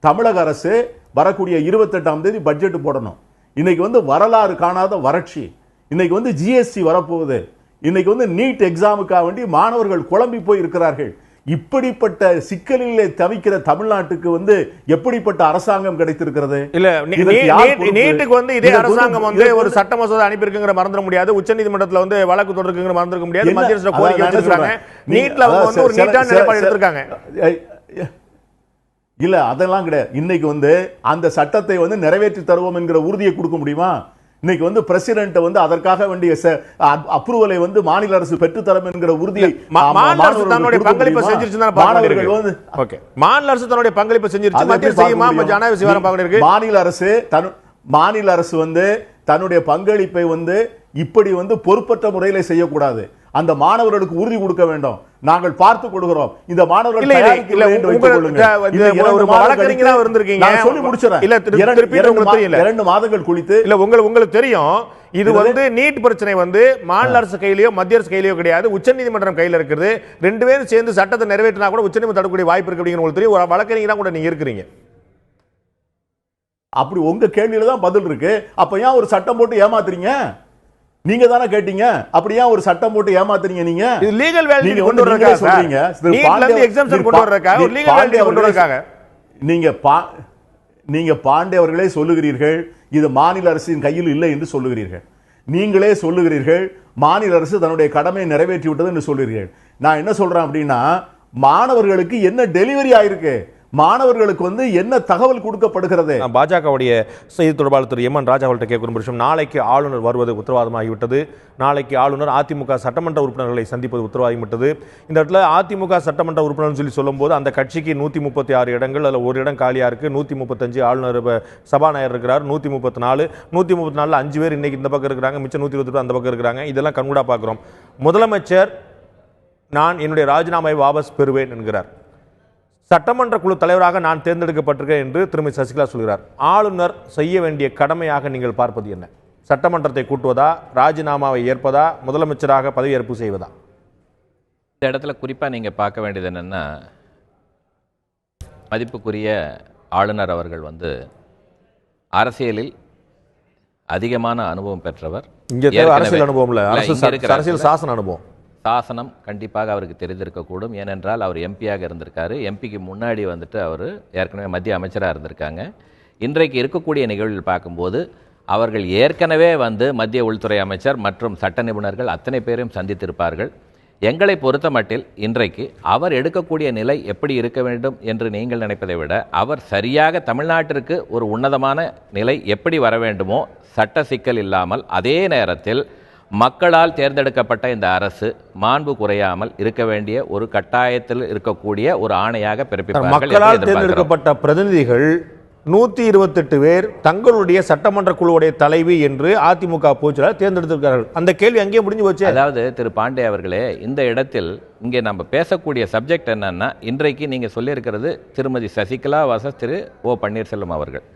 தமிழக அரசு வரக்கூடிய 28ஆம் தேதி பட்ஜெட் போடணும். இன்னைக்கு வந்து வரலாறு காணாத வறட்சி, இன்னைக்கு வந்து ஜிஎஸ்டி வரப்போகுது, இன்னைக்கு வந்து நீட் எக்ஸாமுக்காக வேண்டி மாணவர்கள் குழம்பி போய் இருக்கிறார்கள். இப்படிப்பட்ட சிக்கலிலே தவிக்கிற தமிழ்நாட்டுக்கு வந்து எப்படிப்பட்ட அரசாங்கம் கிடைத்திருக்கிறது? இல்ல நீட்டுக்கு வந்து இதே அரசாங்கம் வந்து ஒரு சட்ட மசோதா அனுப்பியிருக்குங்கிற மறந்துட முடியாது. உச்சநீதிமன்றத்தில் வந்து வழக்கு தொடர்க்குங்கிற மறந்துட முடியாது. மத்திய அரசு கோரிக்கை வச்சிருக்காங்க. நீட்ல வந்து ஒரு நீட்டான நிலைப்பாடு எடுத்திருக்காங்க. இல்ல அதெல்லாம் கிடையாது. இன்னைக்கு வந்து அந்த சட்டத்தை வந்து நிறைவேற்றி தருவோம் என்கிற உறுதியை கொடுக்க முடியுமா? இன்னைக்கு வந்து பிரசிடென்ட் வந்து அதற்காக வேண்டிய அப்ரூவலை வந்து மாநில அரசு பெற்றுத்தரும் என்கிற உறுதியை மாநில அரசு தன்னுடைய பங்களிப்பை செஞ்சிருச்சு. மாநில அரசு தன்னுடைய பங்களிப்பை செஞ்சிருச்சு. மத்திய செய்யுமா? மாநில அரசு வந்து தன்னுடைய பங்களிப்பை வந்து இப்படி வந்து பொறுப்பற்ற முறையில செய்யக்கூடாது. அந்த மாணவர்களுக்கு உறுதி கொடுக்க வேண்டும். நாங்கள் பார்த்து கொடுக்கிறோம். இந்த மாணவர்கள் மாதங்கள் குளித்து இல்ல உங்களுக்கு தெரியும், இது வந்து நீட் பிரச்சனை வந்து மாநில அரசு கையிலயோ மத்திய அரசு கையிலயோ கிடையாது, உச்சநீதிமன்றம் கையில இருக்குது. ரெண்டு பேரும் சேர்ந்து சட்டத்தை நிறைவேற்றினா கூட உச்சநீதிமன்றம் தடுக்கக்கூடிய வாய்ப்பு இருக்கு அப்படிங்கிற உங்களுக்கு தெரியும். ஒரு வழக்கறிஞரா கூட நீங்க இருக்கிறீங்க. அப்படி உங்க கேள்வியில தான் பதில் இருக்கு. அப்ப ஏன் ஒரு சட்டம் போட்டு ஏமாத்துறீங்க? நீங்க தானே கேட்டீங்க. அப்படியே ஒரு சட்டம் போட்டு ஏமாத்துறீங்க. நீங்க இது லீகல் வேலிடிட்டி கொண்டு வரதுக்காக சொல்றீங்க. நீட்ல இருந்து எக்ஸம்ஷன் கொண்டு வரதுக்காக ஒரு லீகல் வேலிடிட்டி கொண்டு வரதுக்காக நீங்க பாண்டே அவர்களே சொல்லுகிறீர்கள் இது மாநில அரசின் கையில் இல்லை என்று சொல்லுகிறீர்கள். நீங்களே சொல்லுகிறீர்கள் மாநில அரசு தன்னுடைய கடமையை நிறைவேற்றி விட்டது என்று சொல்லுகிறீர்கள். நான் என்ன சொல்றேன் அப்படின்னா, மாணவர்களுக்கு என்ன டெலிவரி ஆயிருக்கு, மாணவர்களுக்கு வந்து என்ன தகவல் கொடுக்கப்படுகிறது? பாஜகவுடைய செய்தி தொடர்பாளர் திரு எம் என் ராஜா அவர்கிட்ட கேட்கும் விஷயம், நாளைக்கு ஆளுநர் வருவது உத்தரவாதமாகிவிட்டது. நாளைக்கு ஆளுநர் அதிமுக சட்டமன்ற உறுப்பினர்களை சந்திப்பது உத்தரவாகிவிட்டது. இந்த இடத்துல அதிமுக சட்டமன்ற உறுப்பினர் சொல்லும்போது அந்த கட்சிக்கு 136 இடங்கள், அதில் ஒரு இடம் காலியா இருக்கு. 135 ஆளுநர் சபாநாயகர் இருக்கிறார். 134 134 5 பேர் இன்னைக்கு இந்த பக்கம் இருக்கிறாங்க, மிச்சம் 122 அந்த பக்கம் இருக்கிறாங்க. இதெல்லாம் கண்கூடா பார்க்கிறோம். முதலமைச்சர் நான் என்னுடைய ராஜினாமாவை வாபஸ் பெறுவேன் என்கிறார். சட்டமன்ற குழு தலைவராக நான் தேர்ந்தெடுக்கப்பட்டிருக்கேன் என்று திருமதி சசிகலா சொல்கிறார். ஆளுநர் செய்ய வேண்டிய கடமையாக நீங்கள் பார்ப்பது என்ன? சட்டமன்றத்தை கூட்டுவதா, ராஜினாமாவை ஏற்பதா, முதலமைச்சராக பதவியேற்பு செய்வதா? இந்த இடத்துல குறிப்பாக நீங்கள் பார்க்க வேண்டியது என்னென்னா, மதிப்புக்குரிய ஆளுநர் அவர்கள் வந்து அரசியலில் அதிகமான அனுபவம் பெற்றவர். இங்கே அரசியல் அனுபவம் இல்லை, அரசியல் சாசன அனுபவம். சாசனம் கண்டிப்பாக அவருக்கு தெரிந்திருக்கக்கூடும். ஏனென்றால் அவர் எம்பியாக இருந்திருக்காரு. எம்பிக்கு முன்னாடி வந்துட்டு அவர் ஏற்கனவே மத்திய அமைச்சராக இருந்திருக்காங்க. இன்றைக்கு இருக்கக்கூடிய நிகழ்வில் பார்க்கும்போது அவர்கள் ஏற்கனவே வந்து மத்திய உள்துறை அமைச்சர் மற்றும் சட்ட நிபுணர்கள் அத்தனை பேரையும் சந்தித்திருப்பார்கள். எங்களை பொறுத்த மட்டில் இன்றைக்கு அவர் எடுக்கக்கூடிய நிலை எப்படி இருக்க வேண்டும் என்று நீங்கள் நினைப்பதை விட, அவர் சரியாக தமிழ்நாட்டிற்கு ஒரு உன்னதமான நிலை எப்படி வர வேண்டுமோ, சட்ட சிக்கல் இல்லாமல், அதே நேரத்தில் மக்களால் தேர்ந்தெடுக்கப்பட்ட இந்த அரசு மாண்பு குறையாமல் இருக்க வேண்டிய ஒரு கட்டாயத்தில் இருக்கக்கூடிய ஒரு ஆணையாக பிறப்பிப்பார்கள். மக்களால் தேர்ந்தெடுக்கப்பட்ட பிரதிநிதிகள் 128 பேர் தங்களுடைய சட்டமன்ற குழுவுடைய தலைவி என்று அதிமுக பொதுச்செயலாளர் தேர்ந்தெடுத்திருக்கிறார்கள். அந்த கேள்வி அங்கேயே முடிஞ்சு போச்சு. அதாவது திரு பாண்டே அவர்களே, இந்த இடத்தில் இங்கே நம்ம பேசக்கூடிய சப்ஜெக்ட் என்னன்னா, இன்றைக்கு நீங்க சொல்லியிருக்கிறது திருமதி சசிகலா வர்சஸ் திரு ஓ பன்னீர்செல்வம் அவர்கள்.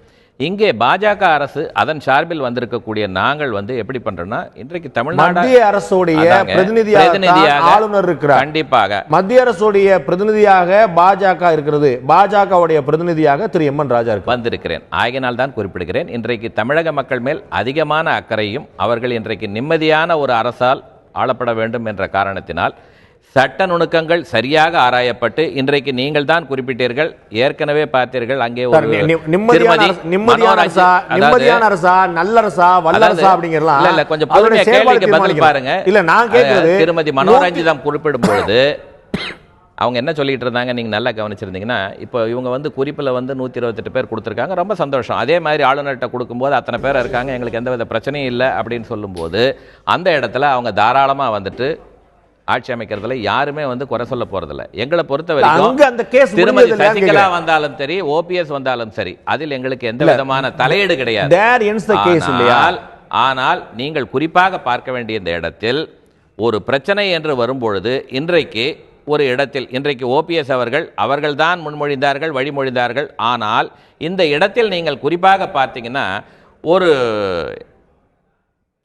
இங்கே பாஜக அரசு அதன் சார்பில் வந்திருக்கக்கூடிய நாங்கள் வந்து எப்படி பண்றோம்னா, இன்றைக்கு தமிழ்நாடு மத்திய அரசுடைய பிரதிநிதியாக ஆளுநர் இருக்கிறார். கண்டிப்பாக மத்திய அரசுடைய பிரதிநிதியாக பாஜக இருக்கிறது. பாஜகவுடைய பிரதிநிதியாக திரு எம் என் ராஜா வந்திருக்கிறேன். ஆகினால் தான் குறிப்பிடுகிறேன், இன்றைக்கு தமிழக மக்கள் மேல் அதிகமான அக்கறையும் அவர்கள் இன்றைக்கு நிம்மதியான ஒரு அரசால் ஆளப்பட வேண்டும் என்ற காரணத்தினால் சட்ட நுணுக்கங்கள் சரியாக ஆராயப்பட்டு, இன்றைக்கு நீங்கள் தான் குறிப்பிட்டீர்கள், ஏற்கனவே பார்த்தீர்கள் அங்கே ஒரு நிம்மதியான அரசா, நல்ல அரசா, வல்ல அரசா அப்படிங்கறலாம். இல்ல கொஞ்சம் பொறுமையா கேள்விக்கு பதில் பாருங்க. இல்ல நான் கேக்குறது, திருமதி மனோரஞ்சிதம் குறிப்பிடும் பொழுது அவங்க என்ன சொல்லிட்டு இருந்தாங்க, நீங்க நல்லா கவனிச்சிருந்தீங்கன்னா, இப்போ இவங்க வந்து குறிப்பில் வந்து 128 பேர் கொடுத்துருக்காங்க, ரொம்ப சந்தோஷம். அதே மாதிரி ஆளுநர்கிட்ட கொடுக்கும்போது அத்தனை பேர் இருக்காங்க, எங்களுக்கு எந்தவித பிரச்சனையும் இல்லை அப்படின்னு சொல்லும்போது, அந்த இடத்துல அவங்க தாராளமாக வந்துட்டு ஆட்சி அமைக்கிறதுல யாருமே வந்து குறை சொல்ல போறதில்ல. எங்களை பொறுத்த அங்க அந்த case வரைக்கும் திருமதி முடிஞ்சது இல்லையான்னு சசிகலா கேக்குறேன். வந்தாலும் சரி, ஓபிஎஸ் வந்தாலும் சரி, அதில் எங்களுக்கு எந்த விதமான தலையீடு கிடையாது. There ends the case இல்லையா? ஆனால் நீங்கள் குறிப்பாக பார்க்க வேண்டிய இந்த இடத்தில் ஒரு பிரச்சனை என்று வரும்பொழுது இன்றைக்கு ஒரு இடத்தில் இன்றைக்கு ஓபிஎஸ் அவர்கள்தான் முன்மொழிந்தார்கள், வழிமொழிந்தார்கள். ஆனால் இந்த இடத்தில் நீங்கள் குறிப்பாக பார்த்தீங்கன்னா ஒரு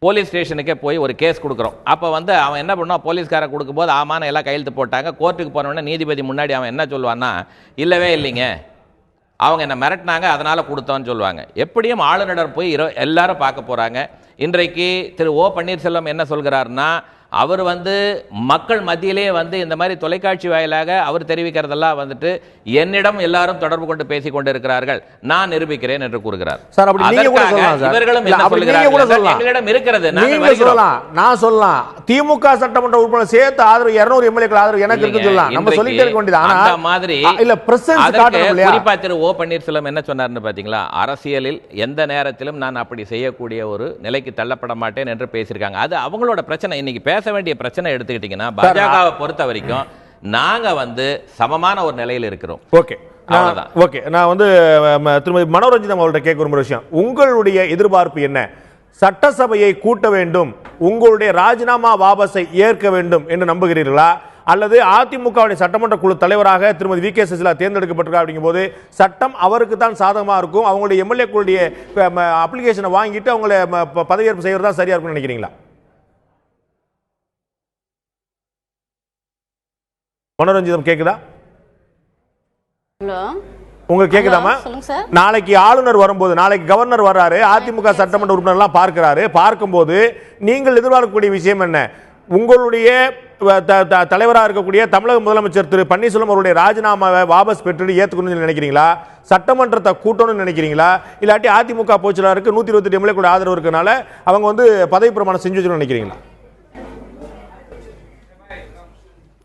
போலீஸ் ஸ்டேஷனுக்கே போய் ஒரு கேஸ் கொடுக்குறோம். அப்போ வந்து அவன் என்ன பண்ணுவான், போலீஸ்காரன் கொடுக்கும்போது ஆமான்னு எல்லாம் கையெழுத்து போட்டாங்க. கோர்ட்டுக்கு போனோடனே நீதிபதி முன்னாடி அவன் என்ன சொல்லுவான்னா, இல்லவே இல்லைங்க, அவங்க என்ன மிரட்டினாங்க அதனால் கொடுத்தோன்னு சொல்லுவாங்க. எப்படியும் ஆளுநர் போய் எல்லாரும் பார்க்க போகிறாங்க. இன்றைக்கு திரு ஓ பன்னீர்செல்வம் என்ன சொல்கிறாருன்னா, அவர் வந்து மக்கள் மத்தியிலே வந்து இந்த மாதிரி தொலைக்காட்சி வாயிலாக அவர் தெரிவிக்கிறதெல்லாம் வந்துட்டு என்னிடம் எல்லாரும் தொடர்பு கொண்டு பேசிக் கொண்டிருக்கிறார்கள், நான் நிரூபிக்கிறேன் என்று கூறுகிறார். சார், அப்படி நீங்க கூட சொல்லலாம் சார். இவர்களும் இல்ல, என்ன அப்படி நீங்க கூட சொல்கிறார்கள், சொல்லலாம். எங்களிடம் இருக்கிறது, நீங்க நாங்கள் சொல்லலாம், நான் சொல்லலாம். திமுக சட்டமன்ற உறுப்பினர் சேர்த்து ஆதரவு 200 எம்எல்ஏக்கள் ஆதரவு எனக்கு இருக்குன்னு சொல்லலாம். நம்ம சொல்லிட்டே இருக்க வேண்டியது. ஆனா அந்த மாதிரி இல்ல பிரசன்ஸ் காட்டணும் இல்லையா? குறிப்பா திரு ஓ பன்னீர்செல்வம் என்ன சொன்னார்னு பாத்தீங்களா, அரசியலில் எந்த நேரத்திலும் நான் அப்படி செய்யக்கூடிய ஒரு நிலைக்கு தள்ளப்பட மாட்டேன் என்று பேசியிருக்காங்க. அது அவங்களோட பிரச்சனை. இன்னைக்கு பேச வேண்டிய பிரச்சனை எடுத்துக்கிட்டீங்கன்னா, பாஜகவை பொறுத்த வரைக்கும் நாங்க வந்து சமமான ஒரு நிலையில் இருக்கிறோம். Okay, okay. நான் வந்து திருமதி மனோரஞ்சிதம் அவர்கள்ட்ட கேட்க ஒரு விஷயம், உங்களுடைய எதிர்பார்ப்பு என்ன? சட்டசபையை கூட்ட வேண்டும், உங்களுடைய ராஜினாமா வாபஸை ஏற்க வேண்டும் என்று நம்புகிறீர்களா? அல்லது அதிமுகவுடைய சட்டமன்ற குழு தலைவராக திருமதி வி கே சசிகலா தேர்ந்தெடுக்கப்பட்டிருக்கா அப்படிங்கும் போது சட்டம் அவருக்கு தான் சாதகமாக இருக்கும், அவங்களுடைய எம்எல்ஏ களுடைய அப்ளிகேஷனை வாங்கிட்டு அவங்களை பதவியேற்பு செய்வது தான் சரியா இருக்கும்னு நினைக்கிறீங்களா? மனோரஞ்சிதம் கேக்குதா? ஹலோ, உங்களுக்கு கேக்குதாமா? சொல்லுங்க சார். நாளைக்கு ஆளுநர் வரும்போது, நாளைக்கு கவர்னர் வர்றாரு, அதிமுக சட்டமன்ற உறுப்பினர்லாம் பார்க்கிறாரு, பார்க்கும்போது நீங்கள் எதிர்பார்க்கக்கூடிய விஷயம் என்ன? உங்களுடைய தலைவராக இருக்கக்கூடிய தமிழக முதலமைச்சர் திரு பன்னீர்செல்வம் அவருடைய ராஜினாமாவை வாபஸ் பெற்று ஏற்றுக்கணும்னு நினைக்கிறீங்களா? சட்டமன்றத்தை கூட்டணும்னு நினைக்கிறீங்களா? இல்லாட்டி அதிமுக பொதுச்செயலாளருக்கு 128 எம்எல்ஏ கூட ஆதரவு இருக்கனால அவங்க வந்து பதவி பிரமாணம் செஞ்சு வச்சுக்கணும்னு நினைக்கிறீங்களா?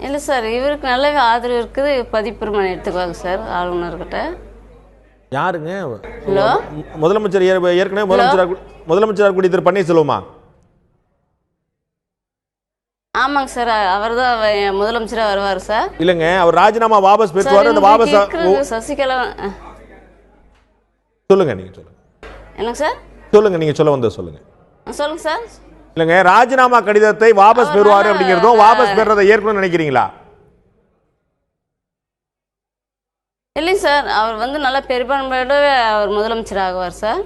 இல்லை சார், இவருக்கு நல்லாவே ஆதரவு இருக்குது. பதிப்பிரமாணம் எடுத்துக்குவாங்க சார் ஆளுநர்கிட்ட. யாருங்க? ஹலோ, முதலமைச்சர் ஏற்கனவே முதலமைச்சர் கூடிய திரு பன்னீர்செல்வமா? ஆமாங்க சார், அவர் தான் முதலமைச்சராக வருவார் சார். இல்லைங்க, அவர் ராஜினாமா வாபஸ் பெற்றுவார். அந்த வாபஸ் சசிகலா சொல்லுங்க, நீங்க சொல்லுங்க. என்னங்க சார்? சொல்லுங்க, நீங்க சொல்ல வந்தது சொல்லுங்க. சொல்லுங்க சார். இல்லைங்க, ராஜினாமா கடிதத்தை வாபஸ் பெறுவாரு அப்படிங்கிறதும் வாபஸ் பெறதை ஏற்கனவே நினைக்கிறீங்களா? இல்லைங்க சார், அவர் வந்து நல்லா பெரும்பான்மையோட அவர் முதலமைச்சர் ஆகுவார் சார்.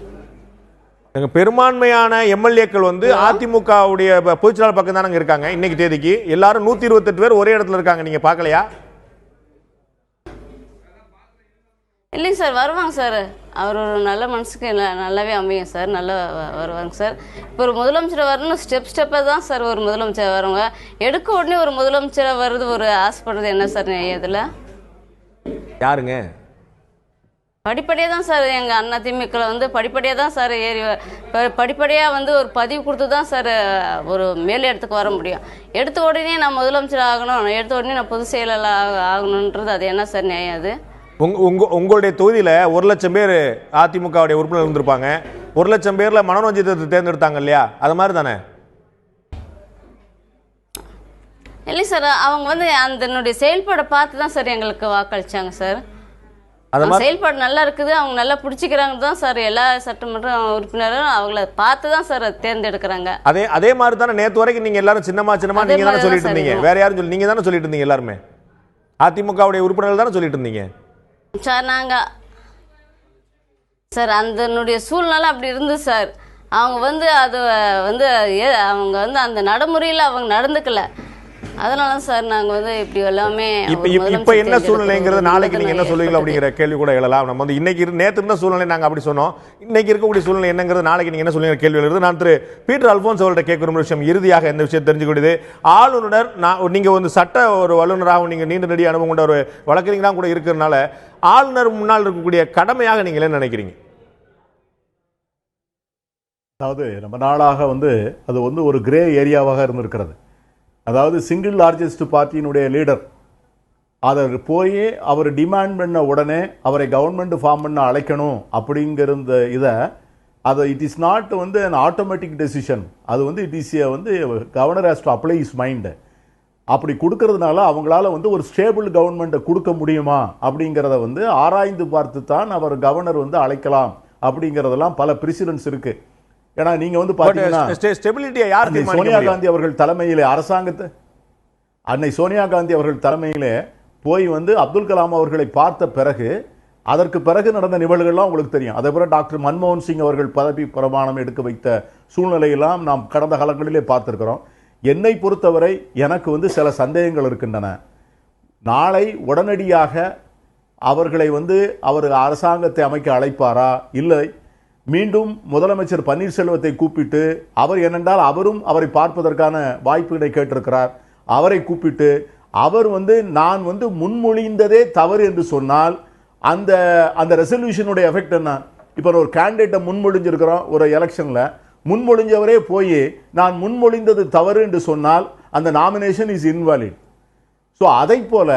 பெரும்பான்மையான எம்எல்ஏக்கள் வந்து அதிமுகவுடைய பொதுச்செயலாளர் பக்கம் தானங்க இருக்காங்க. இன்னைக்கு தேதிக்கு எல்லாரும் 128 பேர் ஒரே இடத்துல இருக்காங்க. நீங்க பார்க்கலையா? இல்லைங்க சார், வருவாங்க சார். அவர் ஒரு நல்ல மனசுக்கு நல்லாவே அமையும் சார், நல்லா வருவாங்க சார். இப்போ ஒரு முதலமைச்சர் வரணும், ஸ்டெப்பாக தான் சார் ஒரு முதலமைச்சர் வருவாங்க. எடுக்க உடனே ஒரு முதலமைச்சராக வருது ஒரு ஆசைப்படுறது என்ன சார் இதில்? யாருங்க? படிப்படியாக தான் சார் எங்கள் அண்ணா திமுகவில் வந்து படிப்படியாக தான் சார் படிப்படியாக வந்து ஒரு பதிவு கொடுத்து தான் சார் ஒரு மேல் இடத்துக்கு வர முடியும். எடுத்த உடனே நான் முதலமைச்சர் ஆகணும், எடுத்த உடனே நான் பொதுச் செயலாளர் ஆகணுன்றது அது என்ன சார் நியாயம்? அது உங்களுடைய தொகுதியில் 1 லட்சம் பேர் அதிமுகவுடைய உறுப்பினர் இருந்திருப்பாங்க. 1 லட்சம் பேர்ல மனோரஞ்சிதத்தை தேர்ந்தெடுத்தாங்க இல்லையா? அது மாதிரி தானே? இல்லை சார், அவங்க வந்து அதனுடைய செயல்பாடை பார்த்து தான் சார் எங்களுக்கு வாக்களிச்சாங்க சார். செயல்பாடு நல்லா இருக்குது, அவங்க நல்லா பிடிச்சிக்கிறாங்க தான் சார் எல்லா சட்டமன்ற உறுப்பினரும் அவங்கள பார்த்து தான் சார் தேர்ந்தெடுக்கிறாங்க. அதே மாதிரி தானே நேற்று வரைக்கும் நீங்க எல்லாரும் சின்னமா நீங்க தானே சொல்லிட்டு இருந்தீங்க. வேற யாரும் சொல்லி நீங்க தானே சொல்லிட்டு இருந்தீங்க. எல்லாருமே அதிமுகவுடைய உறுப்பினர்கள் தானே சொல்லிட்டு இருந்தீங்க சார். நாங்கள் சார் அதனுடைய சூழ்நிலை அப்படி இருந்து சார் அவங்க வந்து அது வந்து அவங்க வந்து அந்த நடைமுறையில் அவங்க நடந்துக்கல. அதனால சார் நாங்கள் வந்து இப்படி எல்லாமே இப்போ என்ன சூழ்நிலைங்கிறது நாளைக்கு நீங்கள் என்ன சொல்லுவீங்களா அப்படிங்கிற கேள்வி கூட எழலாம். நம்ம வந்து இன்னைக்கு நேற்று இருந்த சூழ்நிலை நாங்கள் அப்படி சொன்னோம், இன்னைக்கு இருக்கக்கூடிய சூழ்நிலை என்னங்கிறது நாளைக்கு நீங்கள் என்ன சொல்லுங்க கேள்வி எழுது. நான் திரு பீட்டர் அல்போன்ஸ் அவர்கிட்ட கேட்குற விஷயம் இறுதியாக இந்த விஷயம் தெரிஞ்சுக்கூடியது. ஆளுநர் நீங்கள் வந்து சட்ட ஒரு வல்லுநராகவும் நீங்கள் நீண்ட நெடிய அனுபவம் கொண்ட ஒரு வழக்கறிஞராக கூட இருக்கிறதுனால ஆளுநர் முன்னால் இருக்கக்கூடிய கடமையாக நீங்கள் என்ன நினைக்கிறீங்க? அதாவது ரொம்ப நாளாக வந்து அது வந்து ஒரு கிரே ஏரியாவாக இருந்திருக்கிறது. அதாவது சிங்கிள் லார்ஜஸ்ட் பார்ட்டியினுடைய லீடர் அதை போய் அவர் டிமாண்ட் பண்ண உடனே அவரை கவர்மெண்ட் ஃபார்ம் பண்ண அழைக்கணும் அப்படிங்கிற இதை அது இட் இஸ் நாட் வந்து an ஆட்டோமேட்டிக் டெசிஷன். அது வந்து இட் இஸ் வந்து governor has to apply is mind. அப்படி கொடுக்கறதுனால அவங்களால வந்து ஒரு ஸ்டேபிள் கவர்மெண்ட்டை கொடுக்க முடியுமா அப்படிங்கிறத வந்து ஆராய்ந்து பார்த்து தான் அவர் கவர்னர் வந்து அழைக்கலாம் அப்படிங்கிறதெல்லாம் பல பிரசிடென்ட்ஸ் இருக்கு. ஏன்னா நீங்க வந்து பாத்தீங்கன்னா ஸ்டெபிலிட்டியை யார் சோனியா காந்தி அவர்கள் தலைமையிலே அரசாங்கத்தை அன்னை சோனியா காந்தி அவர்கள் தலைமையிலே போய் வந்து அப்துல் கலாம் அவர்களை பார்த்த பிறகு அதற்கு பிறகு நடந்த நிகழ்வுகள்லாம் உங்களுக்கு தெரியும். அதே போல டாக்டர் மன்மோகன் சிங் அவர்கள் பதவி பிரமாணம் எடுக்க வைத்த சூழ்நிலையெல்லாம் நாம் கடந்த காலங்களிலே பார்த்திருக்கிறோம். என்னை பொறுத்தவரை எனக்கு வந்து சில சந்தேகங்கள் இருக்கின்றன. நாளை உடனடியாக அவர்களை வந்து அவர் அரசாங்கத்தை அமைக்க அழைப்பாரா, இல்லை மீண்டும் முதலமைச்சர் பன்னீர்செல்வத்தை கூப்பிட்டு அவர் என்னென்றால் அவரும் அவரை பார்ப்பதற்கான வாய்ப்புகளை கேட்டிருக்கிறார். அவரை கூப்பிட்டு அவர் வந்து நான் வந்து முன்மொழிந்ததே தவறு என்று சொன்னால் அந்த அந்த ரெசல்யூஷனுடைய எஃபெக்ட் என்ன? இப்போ ஒரு கேண்டிடேட்டை முன்மொழிஞ்சிருக்கிறோம் ஒரு எலெக்ஷன்ல, முன்மொழிஞ்சவரே போய் நான் முன்மொழிந்தது தவறு என்று சொன்னால் அந்த நாமினேஷன் இஸ் இன்வாலிட். ஸோ அதை போல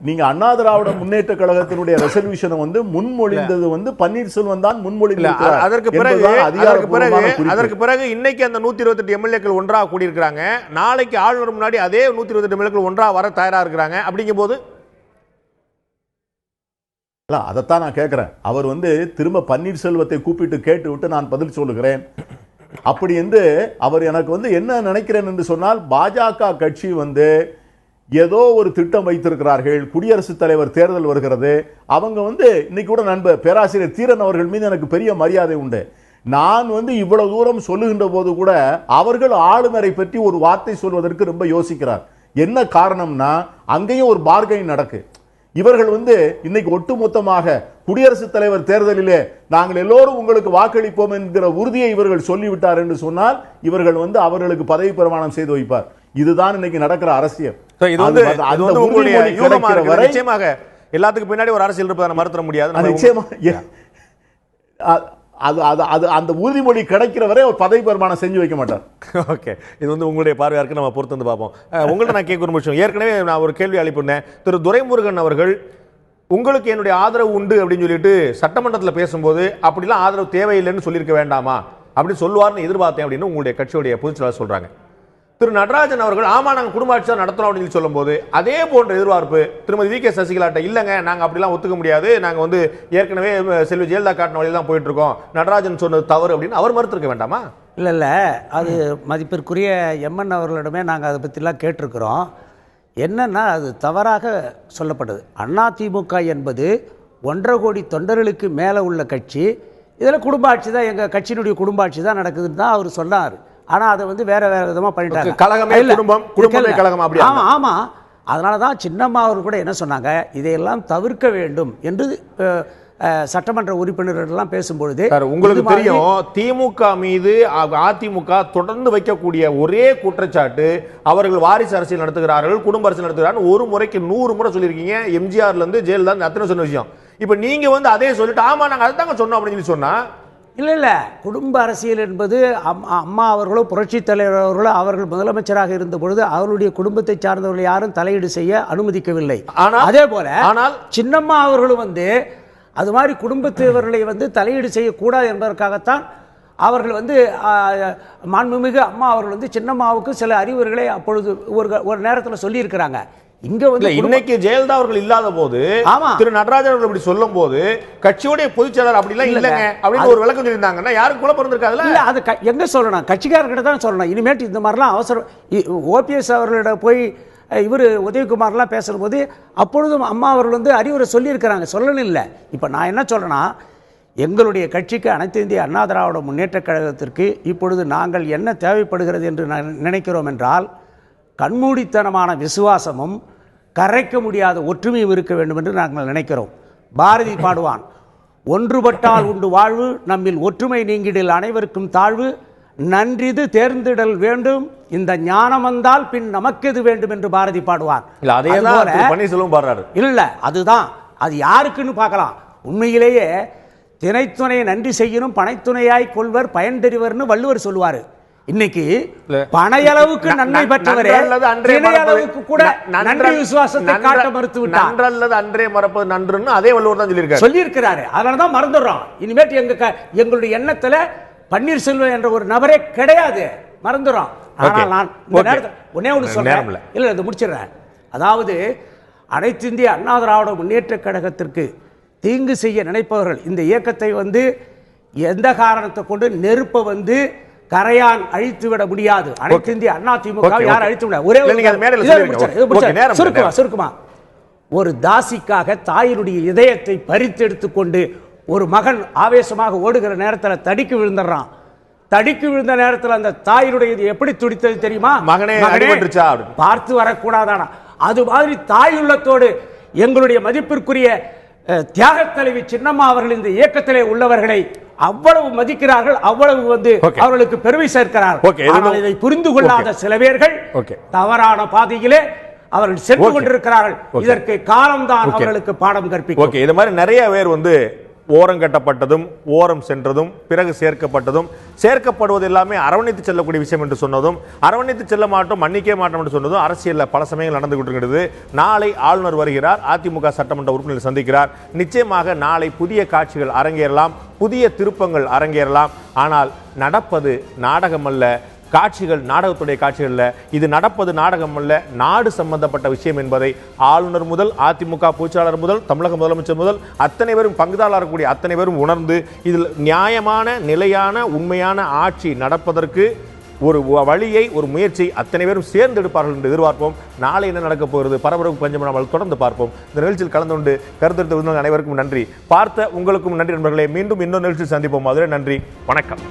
நீங்க அண்ணா திராவிட முன்னேற்ற கழகத்தினுடைய ரெசல்யூஷனை வந்து முன்மொழிந்தது வந்து பன்னீர்செல்வம் தான் முன்மொழிந்தார். அதற்கு பிறகு இன்னைக்கு அந்த 128 எம்எல்ஏக்கள் ஒன்றாக கூடியிருக்கிறாங்க. நாளைக்கு ஆளுநர் முன்னாடி அதே 128 எம்எல்ஏக்கள் ஒன்றாக வர தயாரா இருக்கிறாங்க. அப்படிங்கும் போது அதைத்தான் நான் கேட்கிறேன். அவர் வந்து திரும்ப பன்னீர்செல்வத்தை கூப்பிட்டு கேட்டு விட்டு நான் பதில் சொல்லுகிறேன். அப்படி என்று அவர் எனக்கு வந்து என்ன நினைக்கிறேன் என்று சொன்னால், பாஜக கட்சி வந்து ஏதோ ஒரு திட்டம் வைத்திருக்கிறார்கள். குடியரசுத் தலைவர் தேர்தல் வருகிறது. அவங்க வந்து இன்னைக்கு கூட நண்பர் பேராசிரியர் தீரன் அவர்கள் மீது எனக்கு பெரிய மரியாதை உண்டு. நான் வந்து இவ்வளவு தூரம் சொல்லுகின்ற போது கூட அவர்கள் ஆளுநரை பற்றி ஒரு வார்த்தை சொல்வதற்கு ரொம்ப யோசிக்கிறார். என்ன காரணம்னா அங்கேயும் ஒரு பார்கெயின் நடக்கு. இவர்கள் வந்து இன்னைக்கு ஒட்டுமொத்தமாக குடியரசுத் தலைவர் தேர்தலிலே நாங்கள் எல்லோரும் உங்களுக்கு வாக்களிப்போம் என்கிற உறுதியை இவர்கள் சொல்லிவிட்டார் என்று சொன்னால் இவர்கள் வந்து அவர்களுக்கு பதவி பிரமாணம் செய்து வைப்பார். இதுதான் இன்னைக்கு நடக்கிற அரசியல். நிச்சயமாக எல்லாத்துக்கும் பின்னாடி ஒரு அரசியல் இருப்பதை மறுத்த முடியாது. அந்த உறுதிமொழி கிடைக்கிற வரை ஒரு பதவி பிரமாணம் செஞ்சு வைக்க மாட்டார். ஓகே, இது வந்து உங்களுடைய பார்வையா இருக்கு. நம்ம பொறுத்து வந்து பார்ப்போம். உங்கள்ட்ட நான் கேட்க ஒரு விஷயம், ஏற்கனவே நான் ஒரு கேள்வி அளிப்பேன். திரு துரைமுருகன் அவர்கள் உங்களுக்கு என்னுடைய ஆதரவு உண்டு அப்படின்னு சொல்லிட்டு சட்டமன்றத்தில் பேசும்போது அப்படிலாம் ஆதரவு தேவையில்லைன்னு சொல்லியிருக்க வேண்டாமா அப்படின்னு சொல்லுவார்னு எதிர்பார்த்தேன் அப்படின்னு உங்களுடைய கட்சியுடைய பொதுச் செயலாளர் சொல்றாங்க. திரு நடராஜன் அவர்கள் ஆமா நாங்கள் குடும்ப ஆட்சி தான் நடத்துறோம் அப்படின்னு சொல்லும் போது அதே போன்ற எதிர்பார்ப்பு திருமதி வி கே சசிகலாட்ட இல்லைங்க, நாங்கள் அப்படிலாம் ஒத்துக்க முடியாது, நாங்கள் வந்து ஏற்கனவே செல்வி ஜெயலலிதா காட்டின வழியில் தான் போயிட்டு இருக்கோம், நடராஜன் சொன்னது தவறு அப்படின்னு அவர் மறுத்திருக்க வேண்டாமா? இல்லை அது மதிப்பிற்குரிய எம்என் அவர்களிடமே நாங்கள் அதை பற்றிலாம் கேட்டிருக்கிறோம். என்னன்னா அது தவறாக சொல்லப்படுது. அதிமுக என்பது 1.5 கோடி தொண்டர்களுக்கு மேலே உள்ள கட்சி. இதில் குடும்ப ஆட்சி தான், எங்கள் கட்சியினுடைய குடும்ப ஆட்சி தான் நடக்குதுன்னு தான் அவர் சொன்னார். ஆனால் அதை வந்து வேற விதமாக பண்ணிட்டாங்க. ஆமாம், அதனால தான் சின்னம்மா அவர் கூட என்ன சொன்னாங்க, இதையெல்லாம் தவிர்க்க வேண்டும் என்று சட்டமன்ற உறுப்பினர்கள்லாம் பேசும்பொழுது உங்களுக்கு தெரியும் திமுக மீது அதிமுக தொடர்ந்து வைக்கக்கூடிய ஒரே குற்றச்சாட்டு அவர்கள் வாரிசு அரசியல் நடத்துகிறார்கள், குடும்ப அரசியல் நடத்துகிறார்கள். ஒரு முறைக்கு 100 முறை சொல்லியிருக்கீங்க. எம்ஜிஆர்ல இருந்து ஜெயலலிதா அத்தனை சொன்ன விஷயம். இப்ப நீங்க வந்து அதே சொல்லிட்டு ஆமா நாங்க அதுதாங்க சொன்னோம் அப்படின்னு சொல்லி சொன்னா இல்லை குடும்ப அரசியல் என்பது அம்மா அவர்களோ புரட்சி தலைவர் அவர்களோ அவர்கள் முதலமைச்சராக இருந்த பொழுது அவருடைய குடும்பத்தை சார்ந்தவர்கள் யாரும் தலையீடு செய்ய அனுமதிக்கவில்லை. அதே போல ஆனால் சின்னம்மா அவர்களும் வந்து அது மாதிரி குடும்பத்தவர்களை வந்து தலையீடு செய்யக்கூடாது என்பதற்காகத்தான் அவர்கள் வந்து மாண்புமிகு அம்மா அவர்கள் வந்து சின்னம்மாவுக்கு சில அறிவுரைகளை அப்பொழுது ஒரு நேரத்தில் சொல்லியிருக்கிறாங்க. இங்க வந்து இன்னைக்கு ஜெயலலிதா அவர்கள் இல்லாத போது திரு நடராஜன் அவர்கள் இப்படி சொல்லும் போது கட்சியுடைய பொதுச் செயலாளர் அப்படி எல்லாம் இல்லங்க அப்படின்னு ஒரு விளக்கம் சொல்லியிருந்தாங்கன்னா யாருக்கு குழப்பம் இருந்திருக்காதுல்ல? இல்ல அது எங்க சொல்லணும், கட்சிக்காரர்கிட்ட தான் சொல்லணும். இனிமேட்டு இந்த மாதிரிலாம் அவசரம் ஓபிஎஸ் அவர்களிட போய் இவர் உதயகுமார்லாம் பேசும்போது அப்பொழுதும் அம்மா அவர்கள் வந்து அறிவுரை சொல்லியிருக்கிறாங்க, சொல்லணும் இல்லை. இப்போ நான் என்ன சொல்றேன்னா, எங்களுடைய கட்சிக்கு அனைத்து இந்திய அண்ணா திராவிட முன்னேற்ற கழகத்திற்கு இப்பொழுது நாங்கள் என்ன தேவைப்படுகிறது என்று நினைக்கிறோம் என்றால், கண்மூடித்தனமான விசுவாசமும் கரைக்க முடியாத ஒற்றுமையும் இருக்க வேண்டும் என்று நாங்கள் நினைக்கிறோம். பாரதி பாடுவான், ஒன்றுபட்டால் உண்டு வாழ்வு, நம்மில் ஒற்றுமை நீங்கிடில் அனைவருக்கும் தாழ்வு, நன்றிது தேர்ந்திடல் வேண்டும், இந்த ஞானம் வந்தால் பின் நமக்கெது வேண்டும் என்று பாரதி பாடுவான். இல்ல அதுதான், அது யாருக்குன்னு பார்க்கலாம். உண்மையிலேயே திணைத்துணை நன்றி செய்யணும் பனைத்துணையாய் கொள்வர் பயன் தெரிவர்னு வள்ளுவர் சொல்லுவாரு. இன்னைக்கு பனையளவுக்கு நன்மை பெற்றவரே திணையளவுக்கு கூட நன்றி விசுவாசத்தை காட்ட மறுத்து விட்டார். நன்றல்லது அன்றே மறப்பது நன்றுன்னு அதே வள்ளுவர் தான் சொல்லியிருக்கிறாரு. அதனாலதான் மறந்துடுறோம். இனிமேட்டு எங்களுடைய எண்ணத்துல பன்னீர்செல்வம் என்ற ஒரு நபரே கிடையாது, மறந்துடும். ஆனால் நான் இந்த நேரத்தில் ஒன்னே ஒன்று சொல்றேன். இல்லை இதை முடிச்சிடுறேன். அதாவது அனைத்து இந்திய அண்ணா திராவிட முன்னேற்றக் கழகத்திற்கு தீங்கு செய்ய நினைப்பவர்கள் இந்த இயக்கத்தை வந்து எந்த காரணத்தை கொண்டு நெருப்பை வந்து கரையான் அழித்து விட முடியாது. அனைத்து இந்திய அண்ணா திமுக யார் அழித்து விட ஒரே சுருக்குமா ஒரு தாசிக்காக தாயினுடைய இதயத்தை பறித்தெடுத்து கொண்டு ஒரு மகன் ஆவேசமாக ஓடுகிற நேரத்தில் தடிக்கு விழுந்துடுறான். தடிக்கு விழுந்த நேரத்தில் அந்த தாயினுடைய இது எப்படி துடித்தது தெரியுமா? மகனே பார்த்து வரக்கூடாதானா? அது மாதிரி தாயுள்ளத்தோடு எங்களுடைய மதிப்பிற்குரிய தியாக தலைவி சின்னம்மா அவர்கள் இந்த இயக்கத்திலே உள்ளவர்களை அவ்வளவு மதிக்கிறார்கள், அவ்வளவு வந்து அவர்களுக்கு பெருமை சேர்க்கிறார்கள். ஆனால் இதை புரிந்து கொள்ளாத சில பேர்கள் தவறான பாதையிலே அவர்கள் சென்று கொண்டிருக்கிறார்கள். இதற்கு காலம்தான் அவர்களுக்கு பாடம் கற்பிக்கும். இது மாதிரி நிறைய பேர் வந்து ஓரம் கட்டப்பட்டதும் ஓரம் சென்றதும் பிறகு சேர்க்கப்பட்டதும் சேர்க்கப்படுவது எல்லாமே அரவணைத்து செல்லக்கூடிய விஷயம் என்று சொன்னதும் அரவணைத்து செல்ல மாட்டோம் மன்னிக்க மாட்டோம் என்று சொன்னதும் அரசியலில் பல சமயங்கள் நடந்து கொண்டிருக்கிறது. நாளை ஆளுநர் வருகிறார், அதிமுக சட்டமன்ற உறுப்பினர்கள் சந்திக்கிறார். நிச்சயமாக நாளை புதிய காட்சிகள் அரங்கேறலாம், புதிய திருப்பங்கள் அரங்கேறலாம். ஆனால் நடப்பது நாடகம் அல்ல, காட்சிகள் நாடகத்துடைய காட்சிகள் அல்ல. இது நடப்பது நாடகம் அல்ல, நாடு சம்பந்தப்பட்ட விஷயம் என்பதை ஆளுநர் முதல் அதிமுக பொதுச்செயலாளர் முதல் தமிழக முதலமைச்சர் முதல் அத்தனை பேரும் பங்குதாரராக இருக்கக்கூடிய அத்தனை பேரும் உணர்ந்து இதில் நியாயமான நிலையான உண்மையான ஆட்சி நடப்பதற்கு ஒரு வழியை ஒரு முயற்சி அத்தனை பேரும் சேர்ந்து எடுப்பார்கள் என்று எதிர்பார்ப்போம். நாளை என்ன நடக்கப் போகிறது பரபரப்பு பஞ்சம் தொடர்ந்து பார்ப்போம். இந்த நிகழ்ச்சியில் கலந்து கொண்டு கருத்தெடுத்த அனைவருக்கும் நன்றி. பார்த்த உங்களுக்கும் நன்றி நண்பர்களே. மீண்டும் இன்னொரு நிகழ்ச்சியில் சந்திப்போம். அதுவரை நன்றி, வணக்கம்.